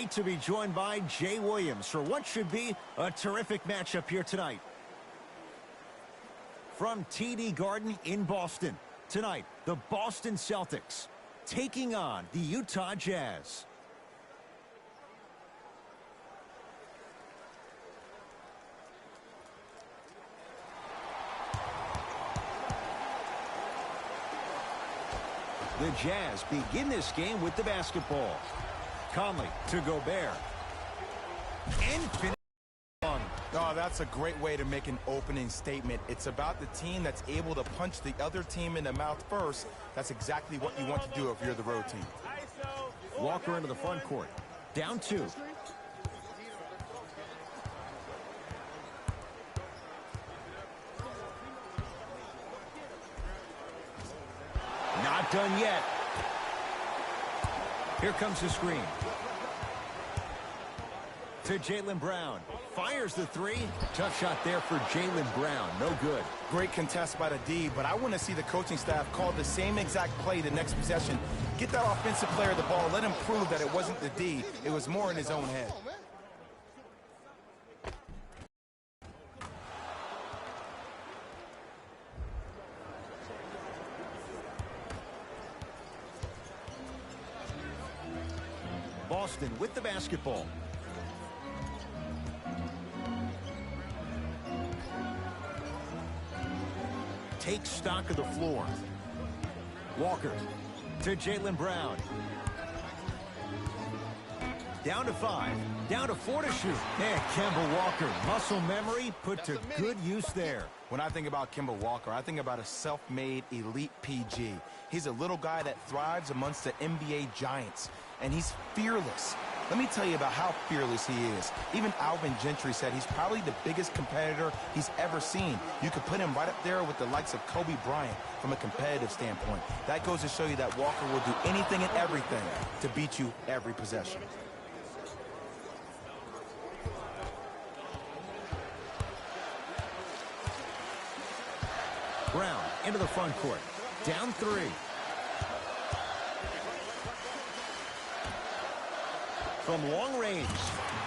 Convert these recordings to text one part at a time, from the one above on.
great to be joined by Jay Williams for what should be a terrific matchup here tonight. From TD Garden in Boston, tonight, the Boston Celtics taking on the Utah Jazz. The Jazz begin this game with the basketball. Conley to Gobert. And finish. Oh, that's a great way to make an opening statement. It's about the team that's able to punch the other team in the mouth first. That's exactly what you want to do if you're the road team. Walker into the front court. Down 2. Not done yet. Here comes the screen. To Jaylen Brown. Fires the 3. Tough shot there for Jaylen Brown. No good. Great contest by the D, but I want to see the coaching staff call the same exact play the next possession. Get that offensive player the ball. Let him prove that it wasn't the D. It was more in his own head. Boston with the basketball. Takes stock of the floor. Walker to Jaylen Brown. Down to 5. Down to 4 to shoot. And Kemba Walker, muscle memory put to good use there. When I think about Kemba Walker, I think about a self-made elite PG. He's a little guy that thrives amongst the NBA giants, and he's fearless. Let me tell you about how fearless he is. Even Alvin Gentry said he's probably the biggest competitor he's ever seen. You could put him right up there with the likes of Kobe Bryant from a competitive standpoint. That goes to show you that Walker will do anything and everything to beat you every possession. Brown into the front court. Down 3. From long range,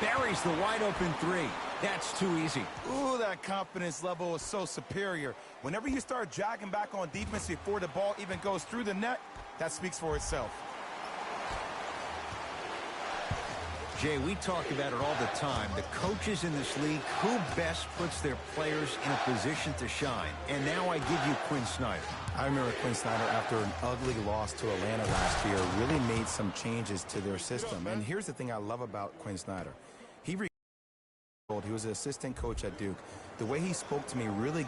buries the wide-open 3. That's too easy. Ooh, that confidence level is so superior. Whenever you start jogging back on defense before the ball even goes through the net, that speaks for itself. Jay, we talk about it all the time. The coaches in this league, who best puts their players in a position to shine? And now I give you Quinn Snyder. I remember Quinn Snyder, after an ugly loss to Atlanta last year, really made some changes to their system. And here's the thing I love about Quinn Snyder. He was an assistant coach at Duke. The way he spoke to me really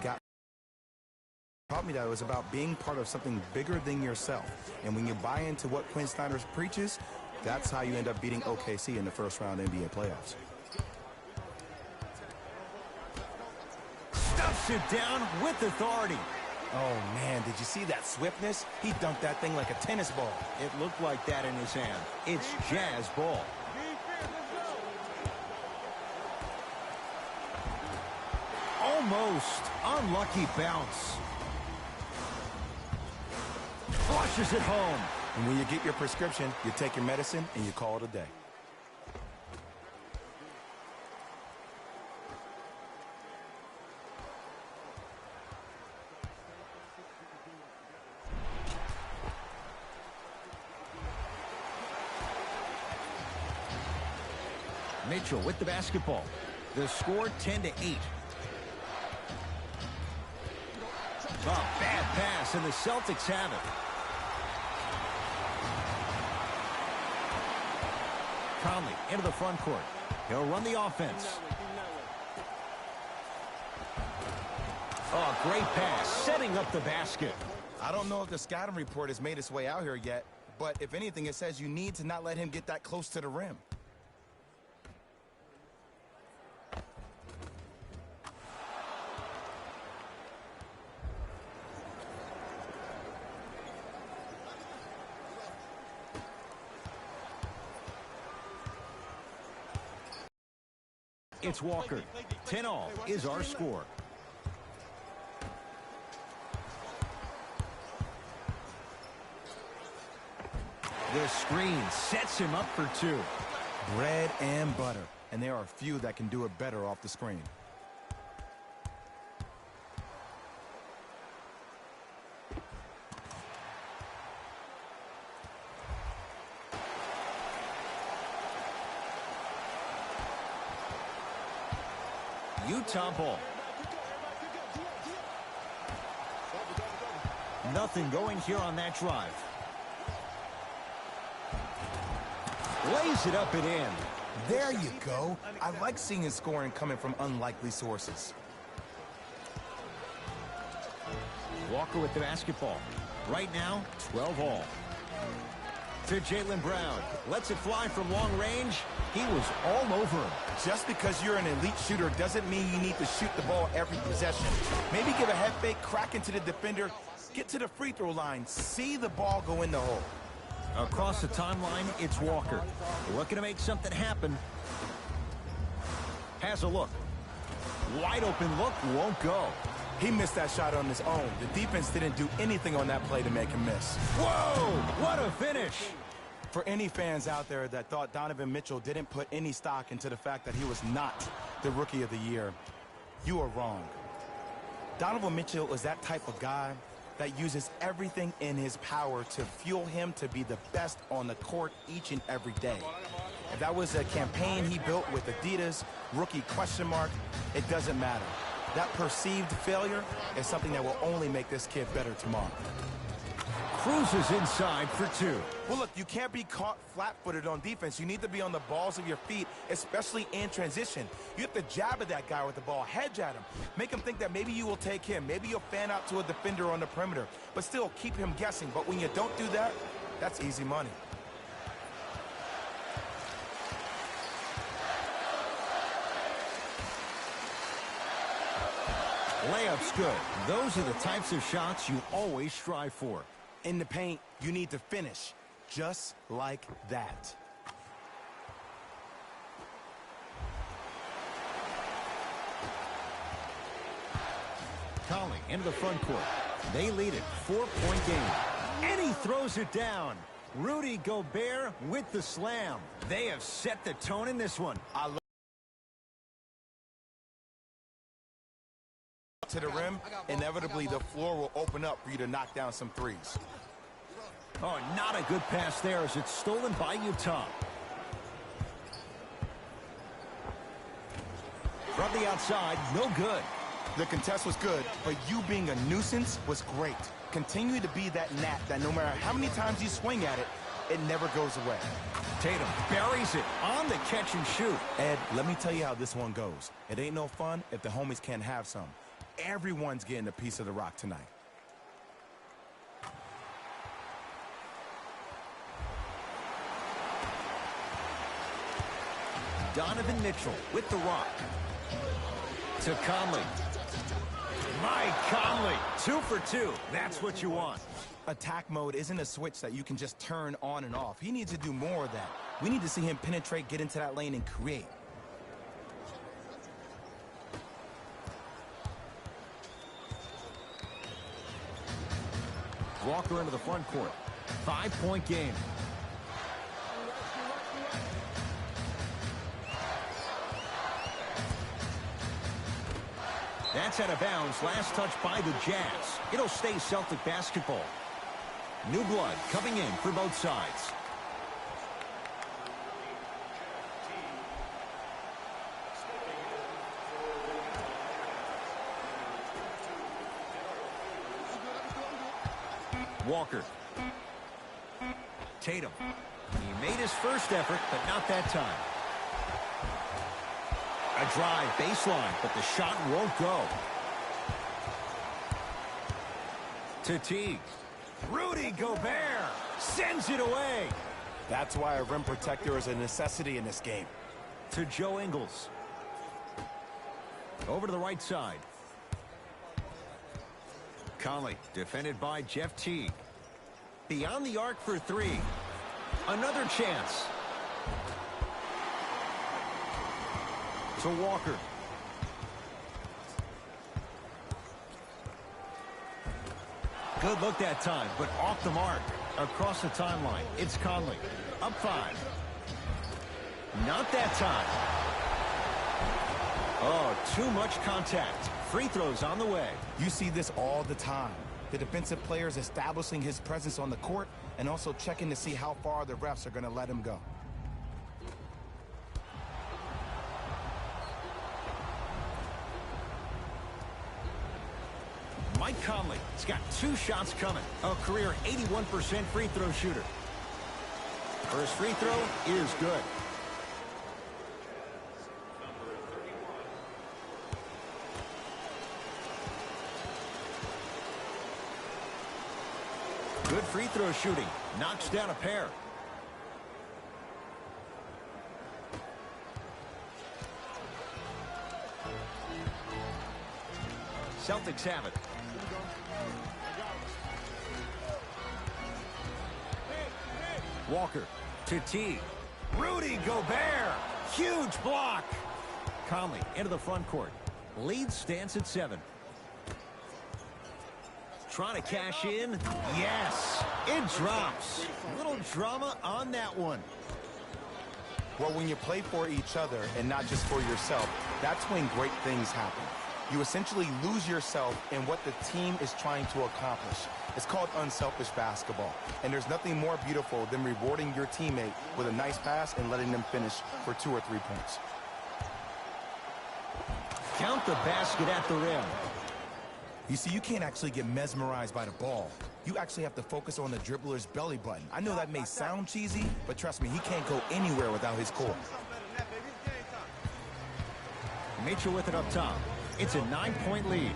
taught me that it was about being part of something bigger than yourself. And when you buy into what Quinn Snyder preaches, that's how you end up beating OKC in the first round NBA playoffs. Stuffs it down with authority. Oh, man, did you see that swiftness? He dunked that thing like a tennis ball. It looked like that in his hand. It's Jazz ball. Almost unlucky bounce. Flushes it home. And when you get your prescription, you take your medicine and you call it a day. Mitchell with the basketball. The score 10-8. Oh, bad pass, and the Celtics have it. Conley into the front court. He'll run the offense. Oh, great pass, setting up the basket. I don't know if the scouting report has made its way out here yet, but if anything, it says you need to not let him get that close to the rim. It's Walker. 10-all is our score. The screen sets him up for 2. Bread and butter. And there are few that can do it better off the screen. Utah ball. Nothing going here on that drive. Lays it up and in. There you go. I like seeing his scoring coming from unlikely sources. Walker with the basketball. Right now, 12 all. To Jaylen Brown. Lets it fly from long range. He was all over him. Just because you're an elite shooter doesn't mean you need to shoot the ball every possession. Maybe give a head fake, crack into the defender, get to the free throw line, see the ball go in the hole. Across the timeline, it's Walker. Looking to make something happen. Has a look. Wide open look, won't go. He missed that shot on his own. The defense didn't do anything on that play to make him miss. Whoa, what a finish. For any fans out there that thought Donovan Mitchell didn't put any stock into the fact that he was not the Rookie of the Year, you are wrong. Donovan Mitchell is that type of guy that uses everything in his power to fuel him to be the best on the court each and every day. If that was a campaign he built with Adidas, rookie question mark, it doesn't matter. That perceived failure is something that will only make this kid better tomorrow. Cruises inside for two. Well, look, you can't be caught flat-footed on defense. You need to be on the balls of your feet, especially in transition. You have to jab at that guy with the ball, hedge at him, make him think that maybe you will take him. Maybe you'll fan out to a defender on the perimeter, but still keep him guessing. But when you don't do that, that's easy money. Layup's good. Those are the types of shots you always strive for. In the paint, you need to finish just like that. Conley into the front court. They lead it, 4-point game. And he throws it down. Rudy Gobert with the slam. They have set the tone in this one. I love to the rim, inevitably the floor will open up for you to knock down some threes. Oh, not a good pass there as it's stolen by Utah. From the outside, no good. The contest was good, but you being a nuisance was great. Continue to be that gnat that no matter how many times you swing at it, it never goes away. Tatum buries it on the catch and shoot. Ed, let me tell you how this one goes. It ain't no fun if the homies can't have some. Everyone's getting a piece of the rock tonight. Donovan Mitchell with the rock. To Conley. Mike Conley, 2 for 2. That's what you want. Attack mode isn't a switch that you can just turn on and off. He needs to do more of that. We need to see him penetrate, get into that lane, and create. Walker into the front court. 5-point game. That's out of bounds. Last touch by the Jazz. It'll stay Celtic basketball. New blood coming in for both sides. Walker. Tatum. He made his first effort, but not that time. A drive baseline, but the shot won't go. To Teague. Rudy Gobert sends it away. That's why a rim protector is a necessity in this game. To Joe Ingles. Over to the right side. Conley, defended by Jeff Teague. Beyond the arc for three. Another chance. To Walker. Good look that time, but off the mark. Across the timeline, it's Conley. Up 5. Not that time. Oh, too much contact. Free throws on the way. You see this all the time. The defensive players establishing his presence on the court and also checking to see how far the refs are going to let him go. Mike Conley has got 2 shots coming. A career 81% free throw shooter. First free throw is good. Good free throw shooting. Knocks down a pair. Celtics have it. Walker to T. Rudy Gobert. Huge block. Conley into the front court. Lead stands at 7. Trying to cash in. Yes. It drops. Little drama on that one. Well, when you play for each other and not just for yourself, that's when great things happen. You essentially lose yourself in what the team is trying to accomplish. It's called unselfish basketball. And there's nothing more beautiful than rewarding your teammate with a nice pass and letting them finish for 2 or 3 points. Count the basket at the rim. You see, you can't actually get mesmerized by the ball. You actually have to focus on the dribbler's belly button. I know that may sound cheesy, but trust me, he can't go anywhere without his core. Mitchell with it up top. It's a 9-point lead.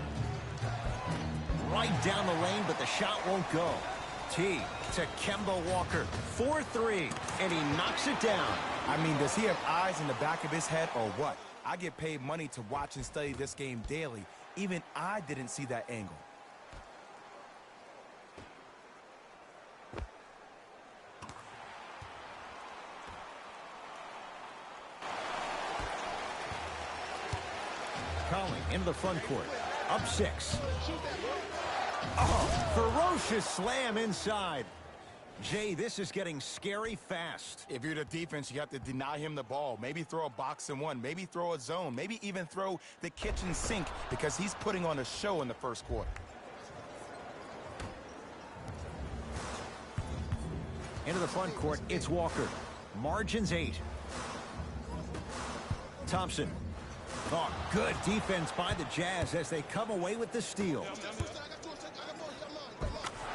Right down the lane, but the shot won't go. T to Kemba Walker. 4-3, and he knocks it down. I mean, does he have eyes in the back of his head or what? I get paid money to watch and study this game daily. Even I didn't see that angle. Conley into the front court. Up 6. Oh, ferocious slam inside. Jay, this is getting scary fast. If you're the defense, you have to deny him the ball. Maybe throw a box and one. Maybe throw a zone. Maybe even throw the kitchen sink because he's putting on a show in the first quarter. Into the front court, it's Walker. Margins 8. Thompson. Oh, good defense by the Jazz as they come away with the steal.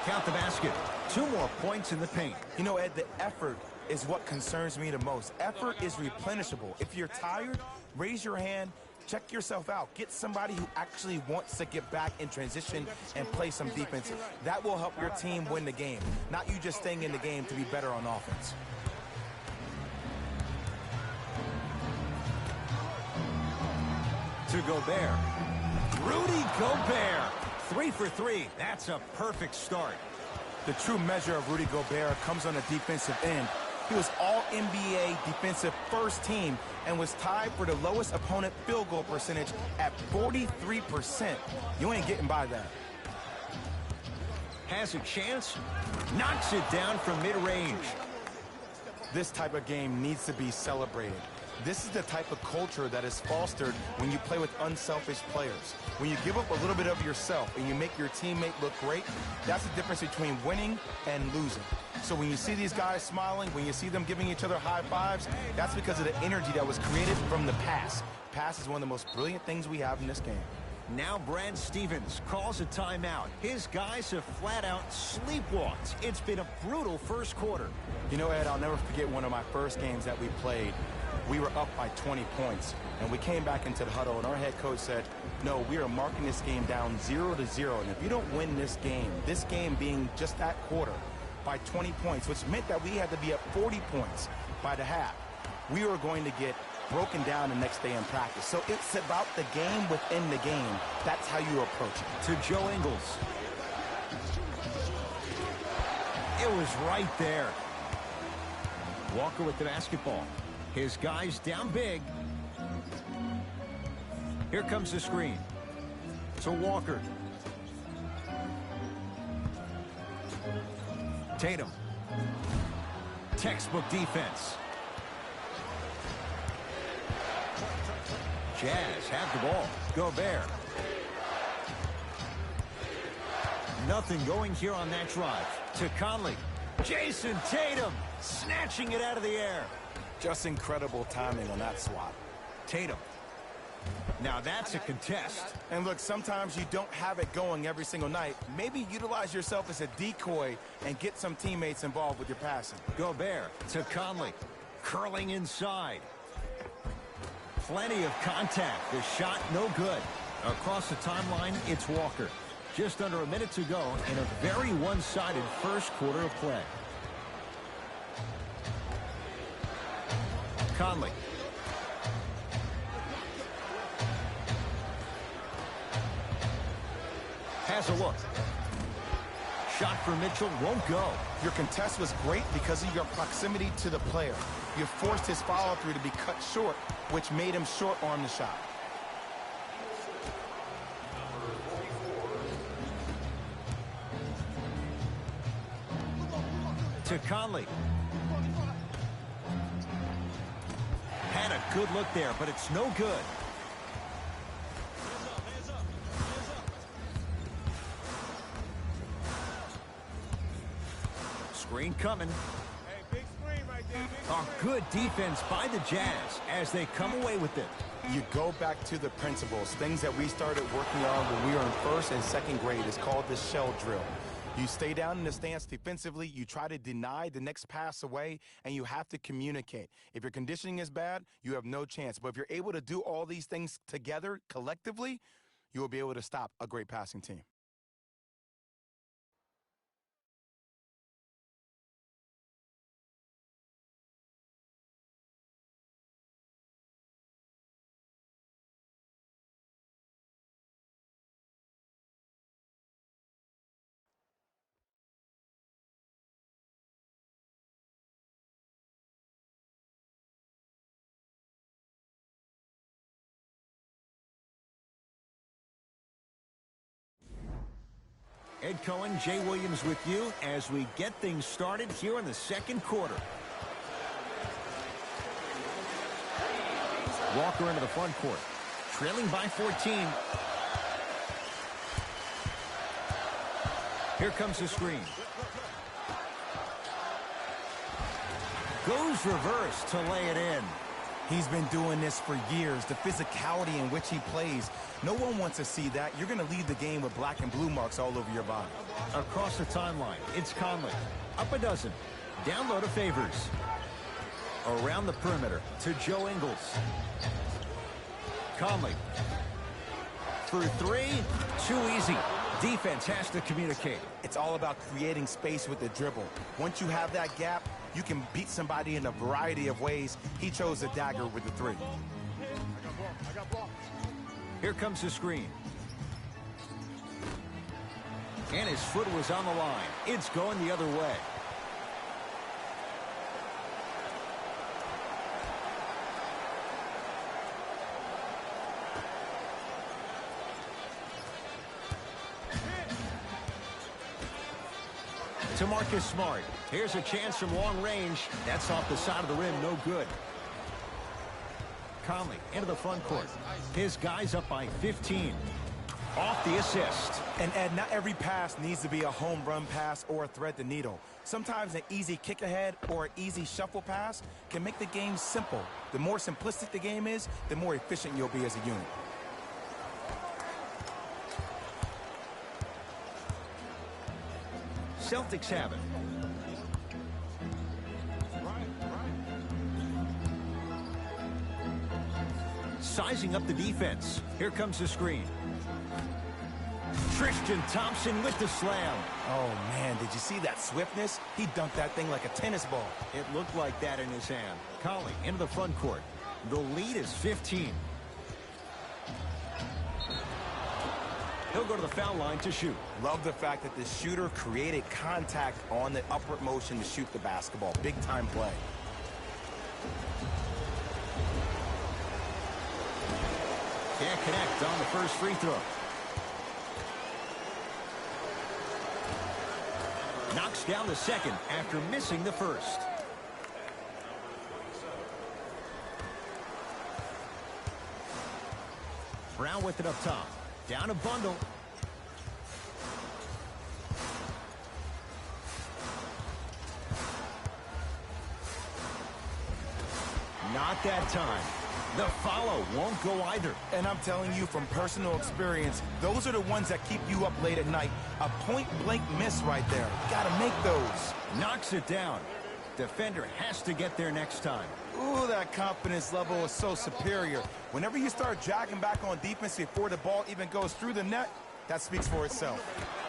Count the basket. 2 more points in the paint. You know, Ed, the effort is what concerns me the most. Effort is replenishable. If you're tired, raise your hand, check yourself out. Get somebody who actually wants to get back in transition and play some defense. That will help your team win the game, not you just staying in the game to be better on offense. To Gobert. Rudy Gobert. 3 for 3. That's a perfect start. The true measure of Rudy Gobert comes on the defensive end. He was all-NBA defensive first team and was tied for the lowest opponent field goal percentage at 43%. You ain't getting by that. Has a chance. Knocks it down from mid-range. This type of game needs to be celebrated. This is the type of culture that is fostered when you play with unselfish players. When you give up a little bit of yourself and you make your teammate look great, that's the difference between winning and losing. So when you see these guys smiling, when you see them giving each other high fives, that's because of the energy that was created from the pass. Pass is one of the most brilliant things we have in this game. Now Brad Stevens calls a timeout. His guys have flat out sleepwalked. It's been a brutal first quarter. You know, Ed, I'll never forget one of my first games that we played. We were up by 20 points, and we came back into the huddle, and our head coach said, no, we are marking this game down 0-0, and if you don't win this game being just that quarter, by 20 points, which meant that we had to be up 40 points by the half, we were going to get broken down the next day in practice. So it's about the game within the game. That's how you approach it. To Joe Ingles. It was right there. Walker with the basketball. His guys down big. Here comes the screen. To Walker. Tatum. Textbook defense. Jazz have the ball. Gobert. Nothing going here on that drive. To Conley. Jason Tatum snatching it out of the air. Just incredible timing on that swat. Tatum. Now that's a contest. And look, sometimes you don't have it going every single night. Maybe utilize yourself as a decoy and get some teammates involved with your passing. Gobert to Conley. Curling inside. Plenty of contact. The shot no good. Across the timeline, it's Walker. Just under a minute to go in a very one-sided first quarter of play. Conley. Has a look. Shot for Mitchell won't go. Your contest was great because of your proximity to the player. You forced his follow-through to be cut short, which made him short-arm the shot. To Conley. Had a good look there, but it's no good. Screen coming. Hey, big screen right there, A good defense by the Jazz as they come away with it. You go back to the principles, things that we started working on when we were in first and second grade. It's called the shell drill. You stay down in the stance defensively, you try to deny the next pass away, and you have to communicate. If your conditioning is bad, you have no chance. But if you're able to do all these things together, collectively, you will be able to stop a great passing team. Ed Cohen, Jay Williams with you as we get things started here in the second quarter. Walker into the front court. Trailing by 14. Here comes the screen. Goes reverse to lay it in. He's been doing this for years. The physicality in which he plays, no one wants to see that. You're going to leave the game with black and blue marks all over your body. Across the timeline, it's Conley. Up a dozen. Down low to Favors. Around the perimeter to Joe Ingles. Conley. For three, too easy. Defense has to communicate. It's all about creating space with the dribble. Once you have that gap, you can beat somebody in a variety of ways. He chose a dagger with the three. I got ball. Here comes the screen. And his foot was on the line. It's going the other way. To Marcus Smart. Here's a chance from long range. That's off the side of the rim. No good. Conley into the front court. His guy's up by 15. Off the assist. And Ed, not every pass needs to be a home run pass or thread the needle. Sometimes an easy kick ahead or an easy shuffle pass can make the game simple. The more simplistic the game is, the more efficient you'll be as a unit. Celtics have it. Sizing up the defense. Here comes the screen. Tristan Thompson with the slam. Oh, man, did you see that swiftness? He dunked that thing like a tennis ball. It looked like that in his hand. Conley into the front court. The lead is 15. He'll go to the foul line to shoot. Love the fact that the shooter created contact on the upward motion to shoot the basketball. Big time play. Can't connect on the first free throw. Knocks down the second after missing the first. Brown with it up top. Down a bundle. Not that time. The follow won't go either. And I'm telling you from personal experience, those are the ones that keep you up late at night. A point-blank miss right there. Got to make those. Knocks it down. Defender has to get there next time. Ooh, that confidence level is so superior. Whenever you start jogging back on defense before the ball even goes through the net, that speaks for itself.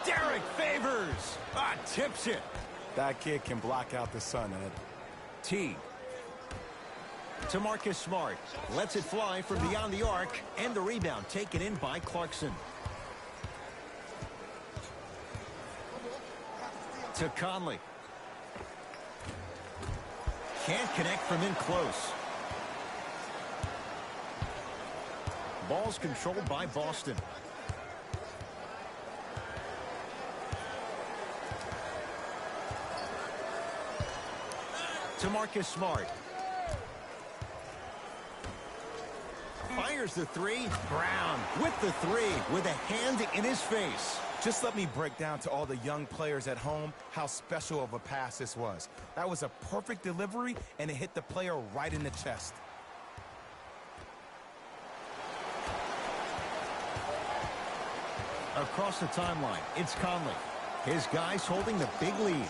Derek Favors. Tips it. That kid can block out the sun, Ed. T. To Marcus Smart. Lets it fly from beyond the arc. And the rebound taken in by Clarkson. To Conley. Can't connect from in close. Ball's controlled by Boston. To Marcus Smart. Fires the three. Brown with the three with a hand in his face. Just let me break down to all the young players at home how special of a pass this was. That was a perfect delivery, and it hit the player right in the chest. Across the timeline, it's Conley. His guys holding the big lead.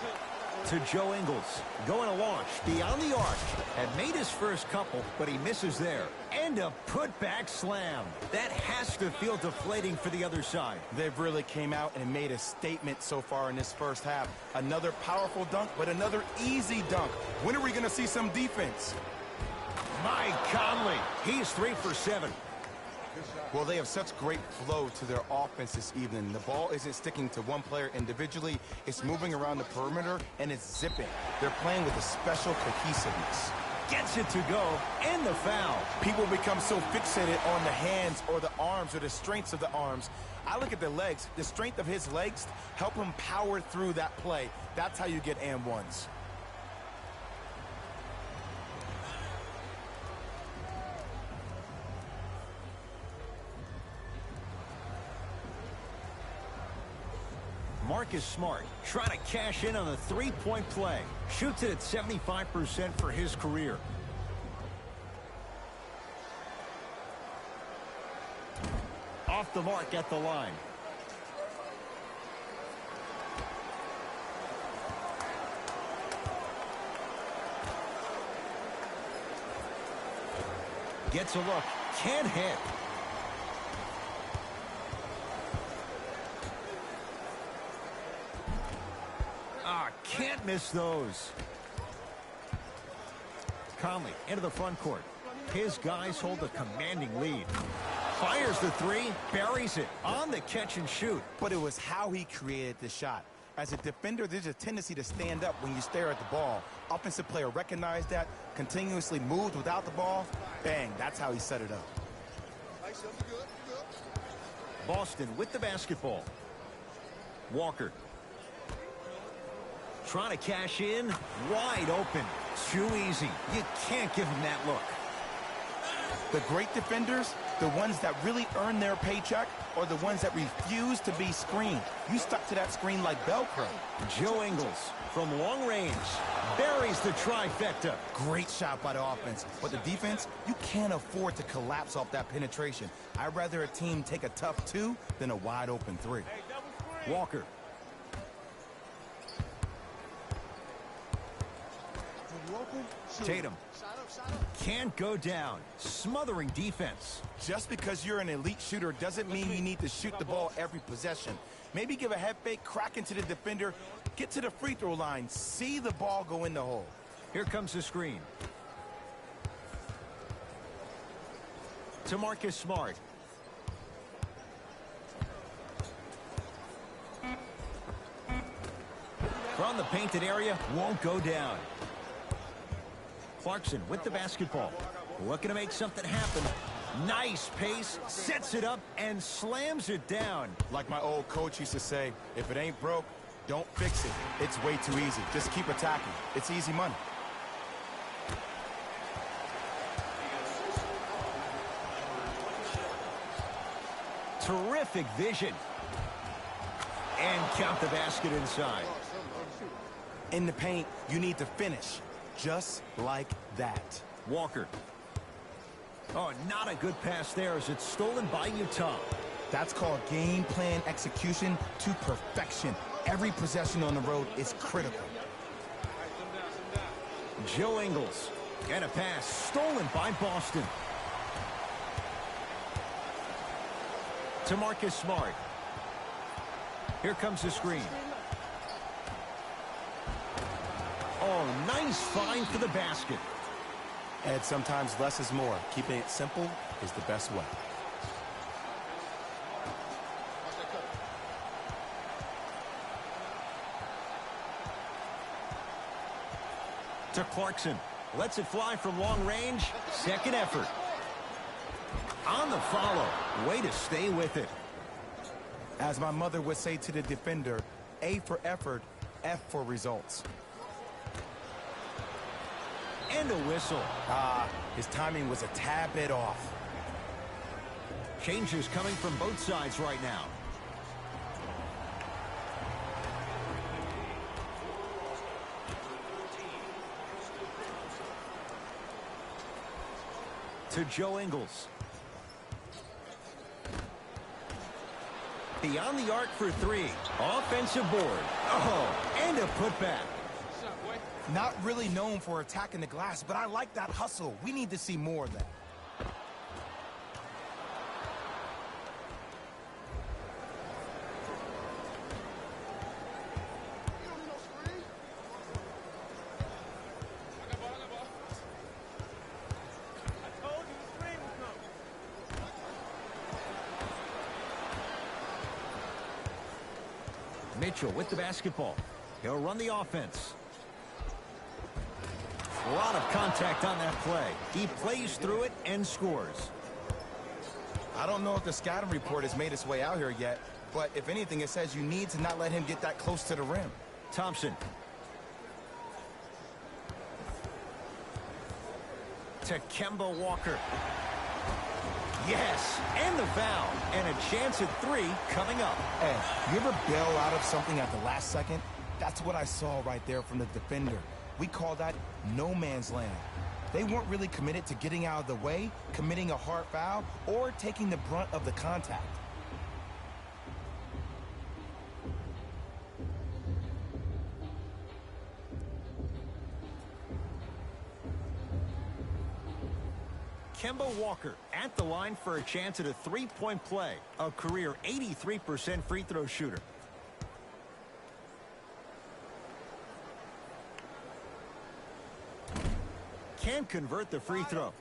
To Joe Ingles. Going to launch beyond the arc. Had made his first couple, but he misses there. And a putback slam. That has to feel deflating for the other side. They've really came out and made a statement so far in this first half. Another powerful dunk, but another easy dunk. When are we going to see some defense? Mike Conley. He's 3 for 7. Well, they have such great flow to their offense this evening. The ball isn't sticking to one player individually. It's moving around the perimeter, and it's zipping. They're playing with a special cohesiveness. Gets it to go, and the foul. People become so fixated on the hands or the arms or the strengths of the arms. I look at the legs. The strength of his legs help him power through that play. That's how you get and ones. Marcus Smart trying to cash in on the three-point play. Shoots it at 75% for his career. Off the mark at the line. Gets a look. Can't hit. Can't miss those. Conley into the front court. His guys hold a commanding lead. Fires the three, buries it on the catch and shoot. But it was how he created the shot. As a defender, there's a tendency to stand up when you stare at the ball. Offensive player recognized that, continuously moved without the ball. Bang, that's how he set it up. Boston with the basketball. Walker. Trying to cash in. Wide open. Too easy. You can't give him that look. The great defenders, the ones that really earn their paycheck, or the ones that refuse to be screened. You stuck to that screen like Velcro. Joe Ingles from long range buries the trifecta. Great shot by the offense, but the defense, you can't afford to collapse off that penetration. I'd rather a team take a tough two than a wide open three. Walker. Tatum. Can't go down. Smothering defense. Just because you're an elite shooter doesn't mean you need to shoot the ball every possession. Maybe give a head fake, crack into the defender, get to the free throw line, see the ball go in the hole. Here comes the screen. To Marcus Smart. From the painted area, won't go down. Clarkson with the basketball. Looking to make something happen. Nice pace, sets it up, and slams it down. Like my old coach used to say, if it ain't broke, don't fix it. It's way too easy. Just keep attacking. It's easy money. Terrific vision. And count the basket inside. In the paint, you need to finish. Just like that. Walker. Oh, not a good pass there as it's stolen by Utah. That's called game plan execution to perfection. Every possession on the road is critical. Joe Ingles. And a pass stolen by Boston. To Marcus Smart. Here comes the screen. Oh, nice find for the basket. And sometimes less is more. Keeping it simple is the best way. To Clarkson. Lets it fly from long range. Second effort. On the follow. Way to stay with it. As my mother would say to the defender, A for effort, F for results. And a whistle. His timing was a tad bit off. Changes coming from both sides right now. To Joe Ingles. Beyond the arc for three. Offensive board. Oh, and a putback. Not really known for attacking the glass, but I like that hustle. We need to see more of that. Mitchell with the basketball. He'll run the offense. A lot of contact on that play. He plays through it and scores. I don't know if the scouting report has made its way out here yet, but if anything, it says you need to not let him get that close to the rim. Thompson. To Kemba Walker. Yes, and the foul. And a chance at three coming up. Hey, you ever bail out of something at the last second? That's what I saw right there from the defender. We call that no man's land. They weren't really committed to getting out of the way, committing a hard foul, or taking the brunt of the contact. Kemba Walker at the line for a chance at a three-point play. A career 83% free throw shooter. Can't convert the free throw.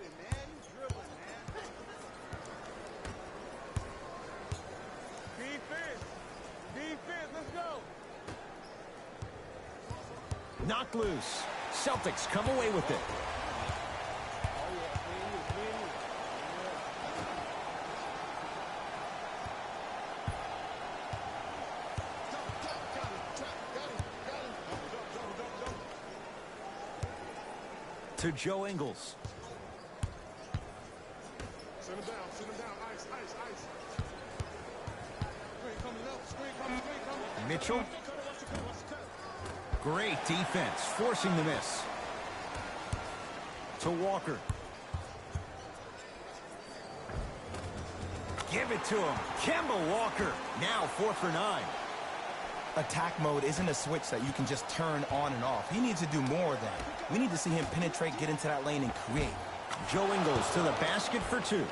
Defense, let's go. Knocked loose. Celtics come away with it. To Joe Ingles. Send him down, ice. Screen coming up, screen coming. Mitchell. Great defense, forcing the miss. To Walker. Give it to him. Kemba Walker, now 4 for 9. Attack mode isn't a switch that you can just turn on and off. He needs to do more of that. We need to see him penetrate, get into that lane, and create. Joe Ingles to the basket for 2.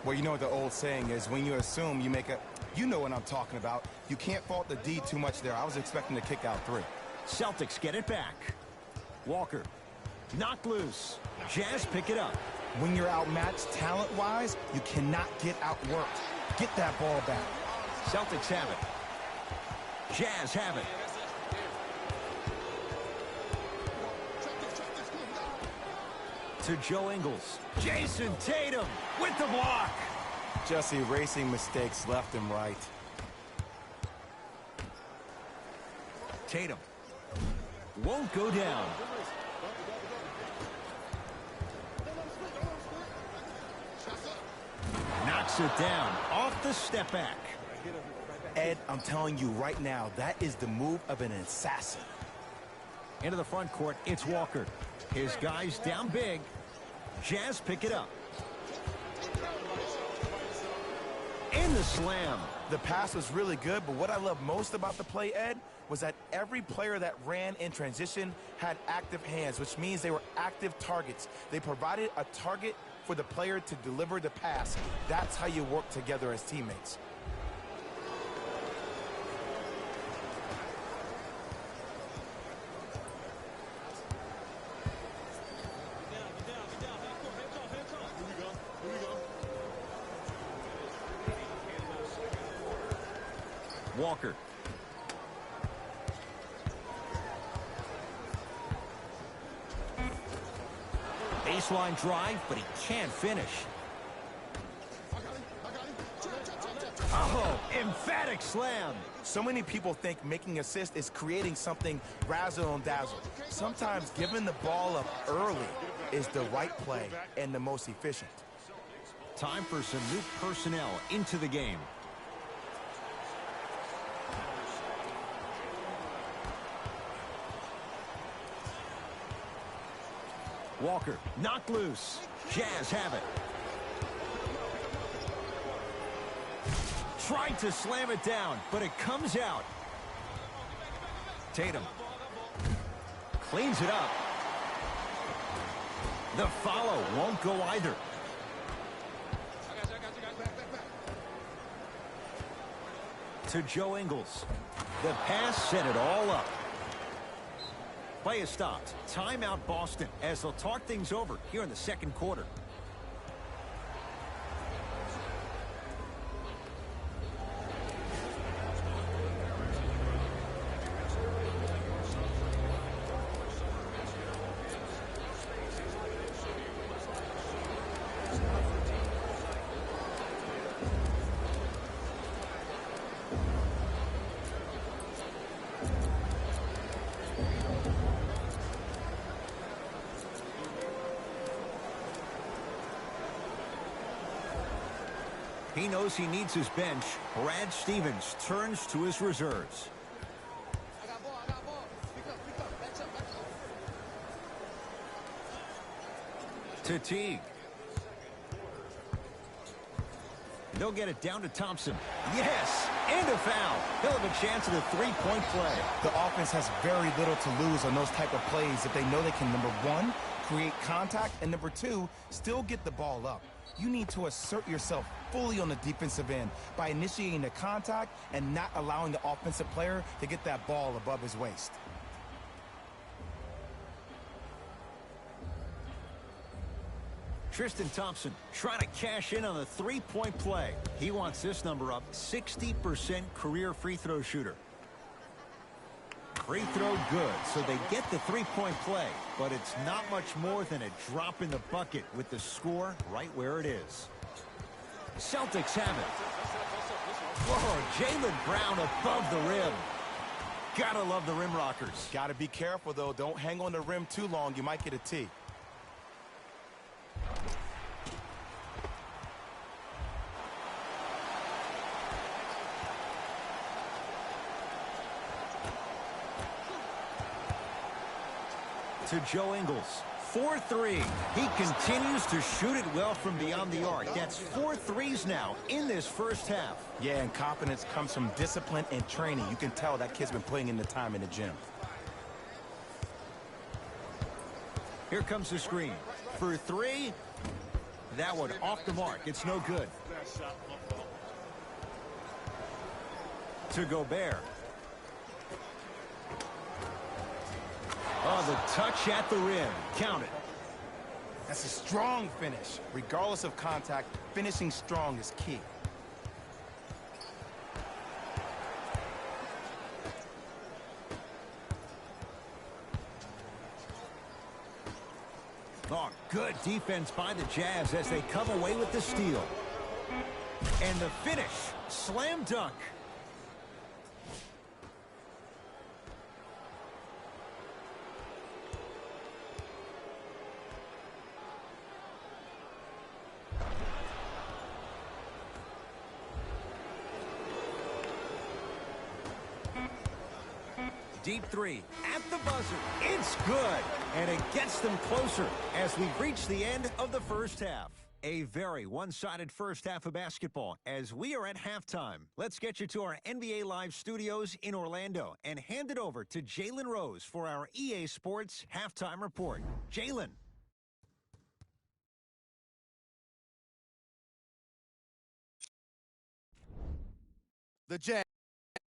Well, you know what the old saying is, when you assume you make a... You know what I'm talking about. You can't fault the D too much there. I was expecting to kick out 3. Celtics get it back. Walker. Knocked loose. Jazz pick it up. When you're outmatched talent-wise, you cannot get outworked. Get that ball back. Celtics have it. Jazz have it. To Joe Ingles. Jason Tatum with the block. Just erasing mistakes left and right. Tatum won't go down. Knocks knocks it down off the step back. Ed, I'm telling you right now, that is the move of an assassin. Into the front court, it's Walker. His guys down big. Jazz pick it up. In the slam. The pass was really good, but what I love most about the play, Ed, was that every player that ran in transition had active hands, which means they were active targets. They provided a target for the player to deliver the pass. That's how you work together as teammates. Walker. Baseline drive, but he can't finish. Oh, emphatic slam. So many people think making assists is creating something razzle and dazzle. Sometimes giving the ball up early is the right play and the most efficient. Time for some new personnel into the game. Walker, knocked loose. Jazz have it. Tried to slam it down, but it comes out. Tatum cleans it up. The follow won't go either. To Joe Ingles. The pass set it all up. Play is stopped. Timeout Boston as they'll talk things over here in the second quarter. He knows he needs his bench. Brad Stevens turns to his reserves. To Teague. They'll get it down to Thompson. Yes! And a foul. He'll have a chance at a three-point play. The offense has very little to lose on those type of plays if they know they can, number one, create contact, and number two, still get the ball up. You need to assert yourself fully on the defensive end by initiating the contact and not allowing the offensive player to get that ball above his waist. Tristan Thompson trying to cash in on the three-point play. He wants this number up, 60% career free throw shooter. Free throw good, so they get the three-point play, but it's not much more than a drop in the bucket with the score right where it is. Celtics have it. Whoa, Jaylen Brown above the rim. Gotta love the rim rockers. Gotta be careful, though. Don't hang on the rim too long. You might get a tee. To Joe Ingles. 4-3. He continues to shoot it well from beyond the arc. That's 4 threes now in this first half. Yeah, and confidence comes from discipline and training. You can tell that kid's been putting in the time in the gym. Here comes the screen. For three. That one off the mark. It's no good. To Gobert. Oh, the touch at the rim. Count it. That's a strong finish. Regardless of contact, finishing strong is key. Oh, good defense by the Jazz as they come away with the steal. And the finish. Slam dunk. Deep three at the buzzer. It's good. And it gets them closer as we reach the end of the first half. A very one-sided first half of basketball as we are at halftime. Let's get you to our NBA Live studios in Orlando and hand it over to Jalen Rose for our EA Sports halftime report. Jalen. The Jazz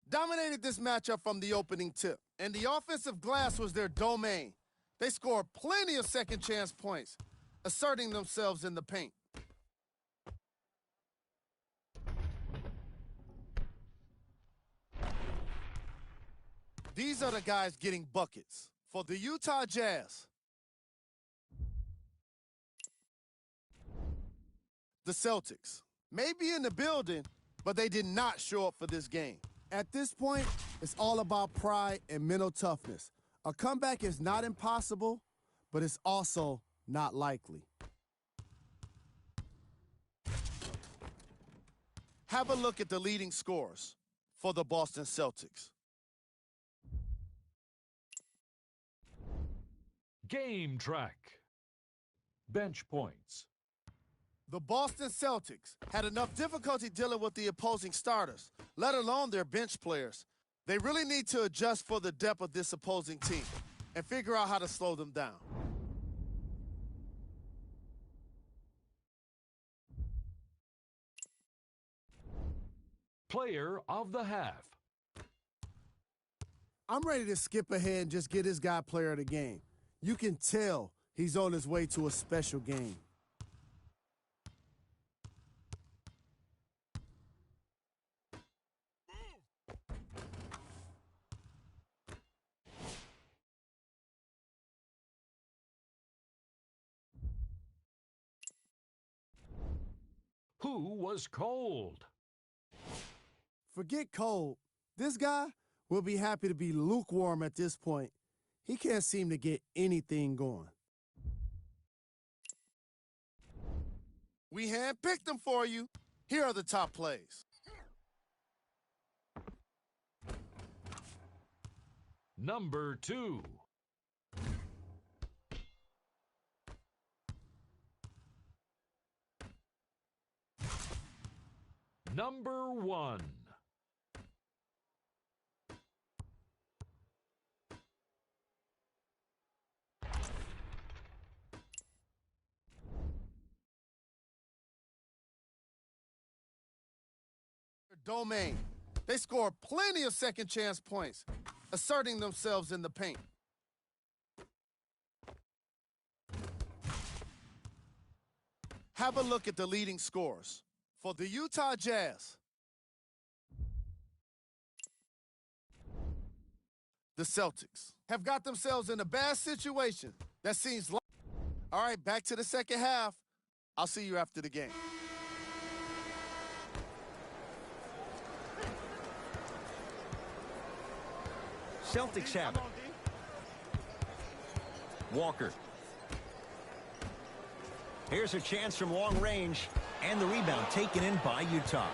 dominated this matchup from the opening tip, and the offensive glass was their domain. They scored plenty of second-chance points, asserting themselves in the paint. These are the guys getting buckets for the Utah Jazz. The Celtics may be in the building, but they did not show up for this game. At this point, it's all about pride and mental toughness. A comeback is not impossible, but it's also not likely. Have a look at the leading scorers for the Boston Celtics. Game track. Bench points. The Boston Celtics had enough difficulty dealing with the opposing starters, let alone their bench players. They really need to adjust for the depth of this opposing team and figure out how to slow them down. Player of the half. I'm ready to skip ahead and just get this guy player of the game. You can tell he's on his way to a special game. Who was cold? Forget cold. This guy will be happy to be lukewarm at this point. He can't seem to get anything going. We handpicked them for you. Here are the top plays. Number 2. Number 1. Domain. They scored plenty of second-chance points, asserting themselves in the paint. Have a look at the leading scorers for the Utah Jazz. The Celtics have got themselves in a bad situation that seems like... All right, back to the second half. I'll see you after the game. Celtics have it. Walker. Here's a chance from long range, and the rebound taken in by Utah.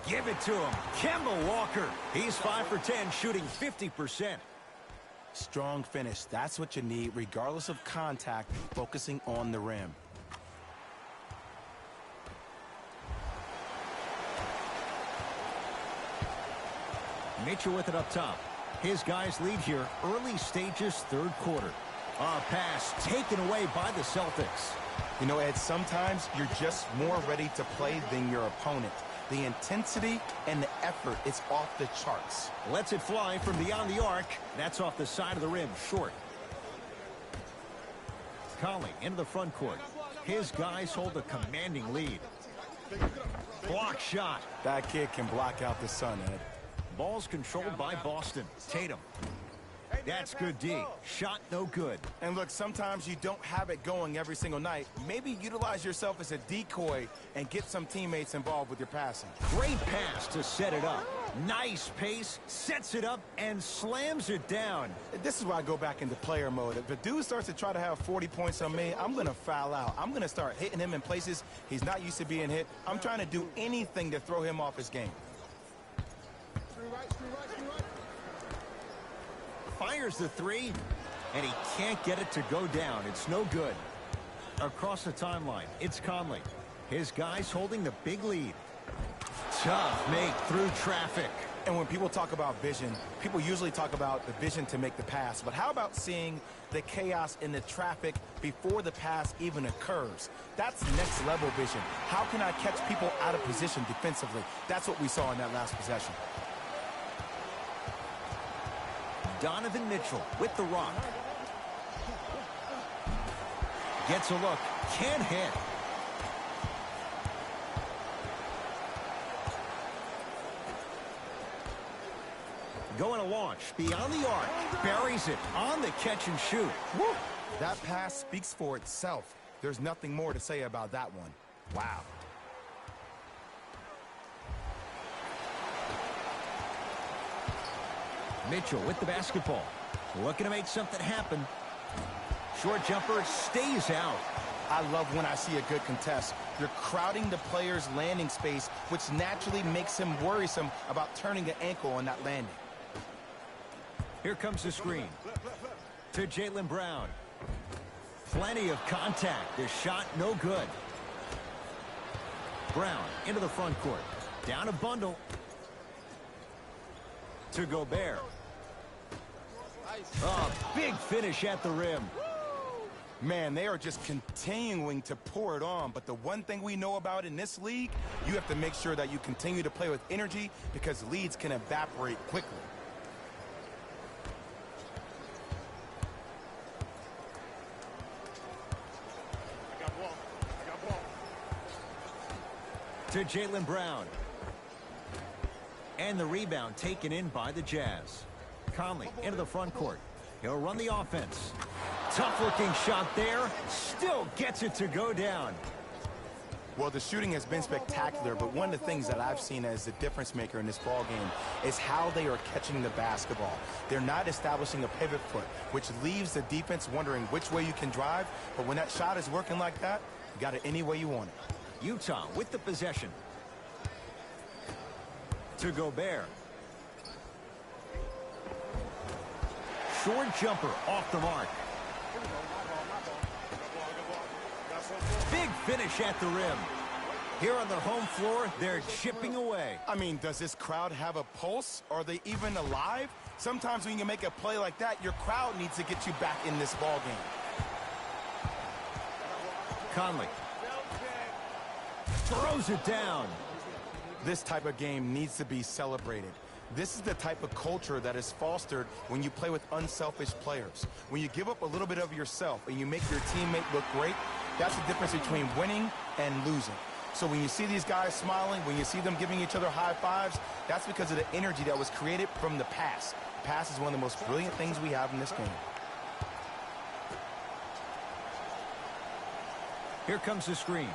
Give it to him. Kemba Walker. He's 5 for 10, shooting 50%. Strong finish. That's what you need, regardless of contact, focusing on the rim. Mitchell with it up top. His guys lead here early stages, third quarter. A pass taken away by the Celtics. You know, Ed, sometimes you're just more ready to play than your opponent. The intensity and the effort is off the charts. Lets it fly from beyond the arc. That's off the side of the rim, short. Conley into the front court. His guys hold a commanding lead. Block shot. That kid can block out the sun, Ed. Ball's controlled by Boston. Tatum. That's good D. Shot no good. And look, sometimes you don't have it going every single night. Maybe utilize yourself as a decoy and get some teammates involved with your passing. Great pass to set it up. Nice pace, sets it up, and slams it down. This is where I go back into player mode. If a dude starts to try to have 40 points on me, I'm going to foul out. I'm going to start hitting him in places he's not used to being hit. I'm trying to do anything to throw him off his game. Screen right, screen right, screen right. Fires the three, and he can't get it to go down. It's no good. Across the timeline, it's Conley. His guys holding the big lead. Tough make through traffic. And when people talk about vision, people usually talk about the vision to make the pass. But how about seeing the chaos in the traffic before the pass even occurs? That's next level vision. How can I catch people out of position defensively? That's what we saw in that last possession. Donovan Mitchell with the rock. Gets a look. Can't hit. Going to launch beyond the arc. Buries it on the catch and shoot. Woo! That pass speaks for itself. There's nothing more to say about that one. Wow. Mitchell with the basketball. Looking to make something happen. Short jumper stays out. I love when I see a good contest. You're crowding the player's landing space, which naturally makes him worrisome about turning an ankle on that landing. Here comes the screen. To Jaylen Brown. Plenty of contact. The shot no good. Brown into the front court. Down a bundle. To Gobert. A big finish at the rim. Man, they are just continuing to pour it on. But the one thing we know about in this league, you have to make sure that you continue to play with energy because leads can evaporate quickly. I got ball. I got ball. To Jaylen Brown. And the rebound taken in by the Jazz. Conley into the front court. He'll run the offense. Tough-looking shot there. Still gets it to go down. Well, the shooting has been spectacular, but one of the things that I've seen as the difference maker in this ball game is how they are catching the basketball. They're not establishing a pivot foot, which leaves the defense wondering which way you can drive. But when that shot is working like that, you got it any way you want it. Utah with the possession. To Gobert. Short jumper off the mark. Big finish at the rim. Here on their home floor, they're chipping away. I mean, does this crowd have a pulse? Are they even alive? Sometimes when you make a play like that, your crowd needs to get you back in this ball game. Conley. Throws it down. This type of game needs to be celebrated. This is the type of culture that is fostered when you play with unselfish players. When you give up a little bit of yourself and you make your teammate look great, that's the difference between winning and losing. So when you see these guys smiling, when you see them giving each other high fives, that's because of the energy that was created from the pass. Pass is one of the most brilliant things we have in this game. Here comes the screen.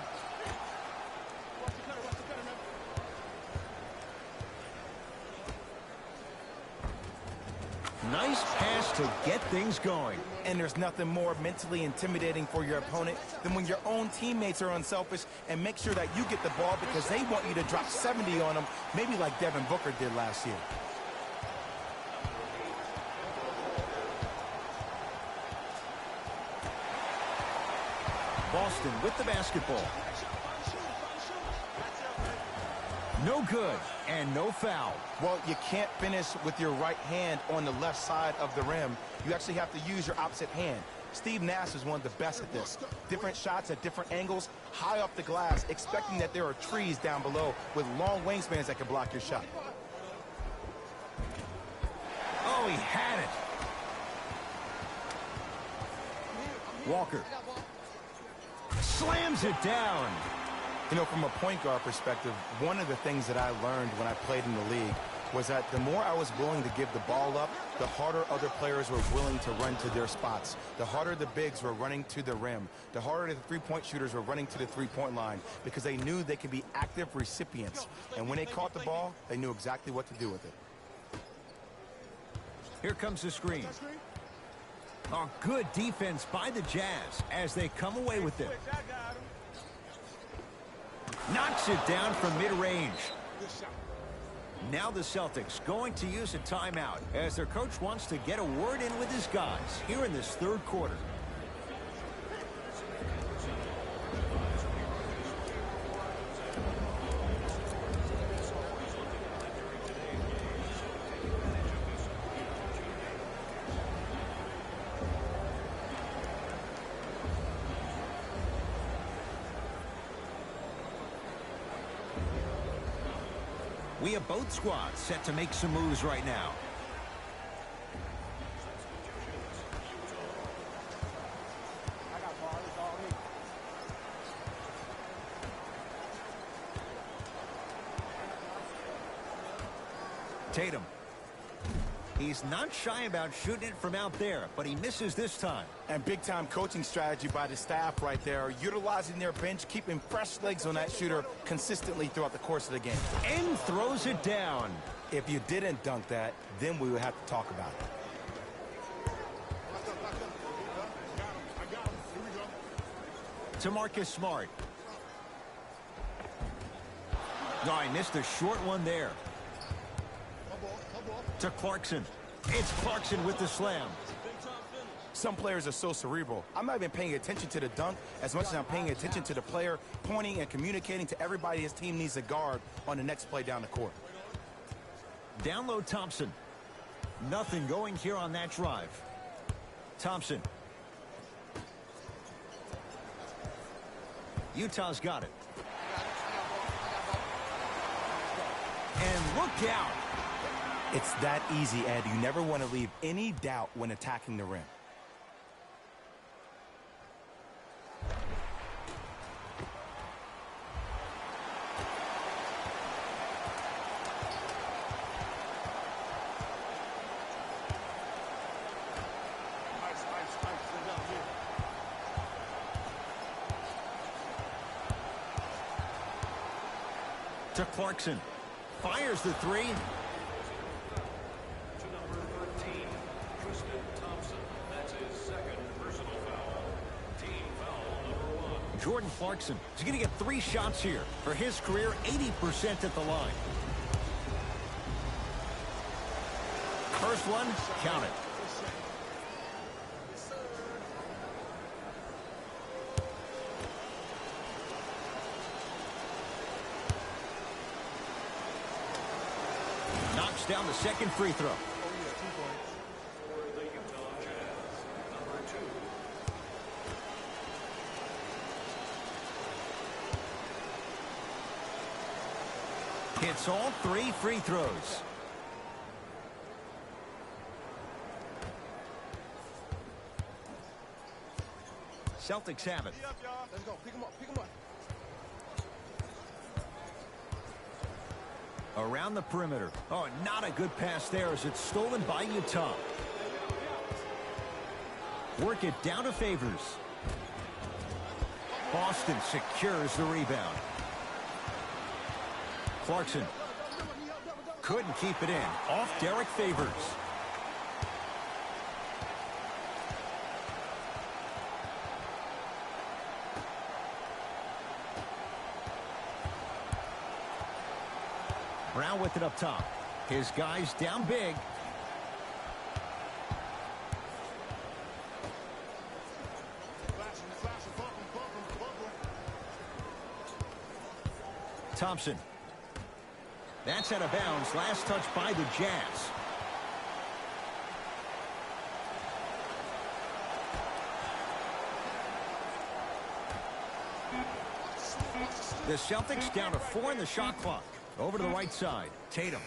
Nice pass to get things going. And there's nothing more mentally intimidating for your opponent than when your own teammates are unselfish and make sure that you get the ball because they want you to drop 70 on them, maybe like Devin Booker did last year. Boston with the basketball. No good and no foul. Well, you can't finish with your right hand on the left side of the rim. You actually have to use your opposite hand. Steve Nash is one of the best at this. Different shots at different angles, high off the glass, expecting that there are trees down below with long wingspans that can block your shot. Oh, he had it. Walker. Slams it down. You know, from a point guard perspective, one of the things that I learned when I played in the league was that the more I was willing to give the ball up, the harder other players were willing to run to their spots. The harder the bigs were running to the rim. The harder the three-point shooters were running to the three-point line because they knew they could be active recipients. And when they caught the ball, they knew exactly what to do with it. Here comes the screen. Oh, good defense by the Jazz as they come away with it. Knocks it down from mid-range. Now the Celtics going to use a timeout as their coach wants to get a word in with his guys here in this third quarter. We have both squads set to make some moves right now. Tatum. He's not shy about shooting it from out there, but he misses this time. And big-time coaching strategy by the staff right there, utilizing their bench, keeping fresh legs on that shooter consistently throughout the course of the game. And throws it down. If you didn't dunk that, then we would have to talk about it. To Marcus Smart. No, he missed a short one there. To Clarkson. It's Clarkson with the slam. Some players are so cerebral. I'm not even paying attention to the dunk as much as I'm paying attention to the player pointing and communicating to everybody his team needs a guard on the next play down the court. Down low Thompson. Nothing going here on that drive. Thompson. Utah's got it. And look out. It's that easy, Ed. You never want to leave any doubt when attacking the rim. To Clarkson. Fires the three. Jordan Clarkson is going to get 3 shots here for his career, 80% at the line. First one, count it. Knocks down the second free throw. Hits all 3 free throws. Celtics have it. Let's go. Pick him up. Pick him up. Around the perimeter. Oh, not a good pass there as it's stolen by Utah. Work it down to Favors. Boston secures the rebound. Clarkson couldn't keep it in. Off Derek Favors. Brown with it up top. His guys down big. Thompson. That's out of bounds. Last touch by the Jazz. The Celtics down to 4 in the shot clock. Over to the right side. Tatum.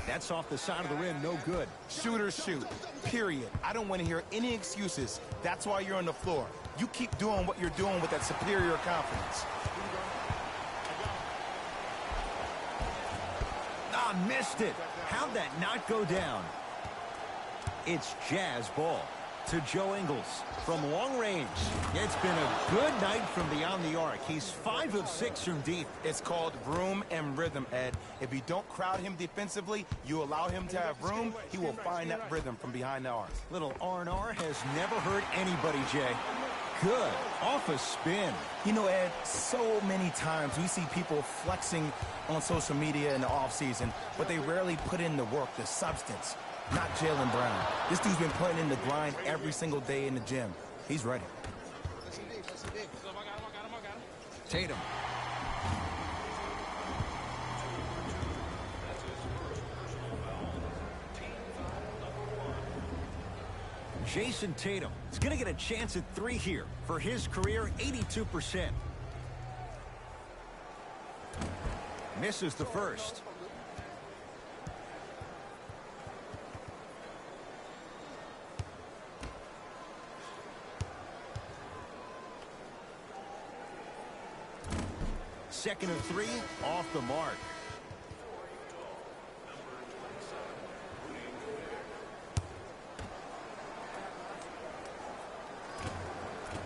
That's off the side of the rim. No good. Shooters shoot. Period. I don't want to hear any excuses. That's why you're on the floor. You keep doing what you're doing with that superior confidence. Ah, missed it. How'd that not go down? It's Jazz ball to Joe Ingles from long range. It's been a good night from beyond the arc. He's 5 of 6 from deep. It's called room and rhythm, Ed. If you don't crowd him defensively, you allow him to have room, he will find that rhythm from behind the arc. Little R&R has never hurt anybody, Jay. Good. Off a spin. You know, Ed, so many times we see people flexing on social media in the offseason, but they rarely put in the work, the substance. Not Jaylen Brown. This dude's been putting in the grind every single day in the gym. He's ready. Tatum. Jason Tatum is going to get a chance at 3 here. For his career, 82%. Misses the first. Second of 3, off the mark.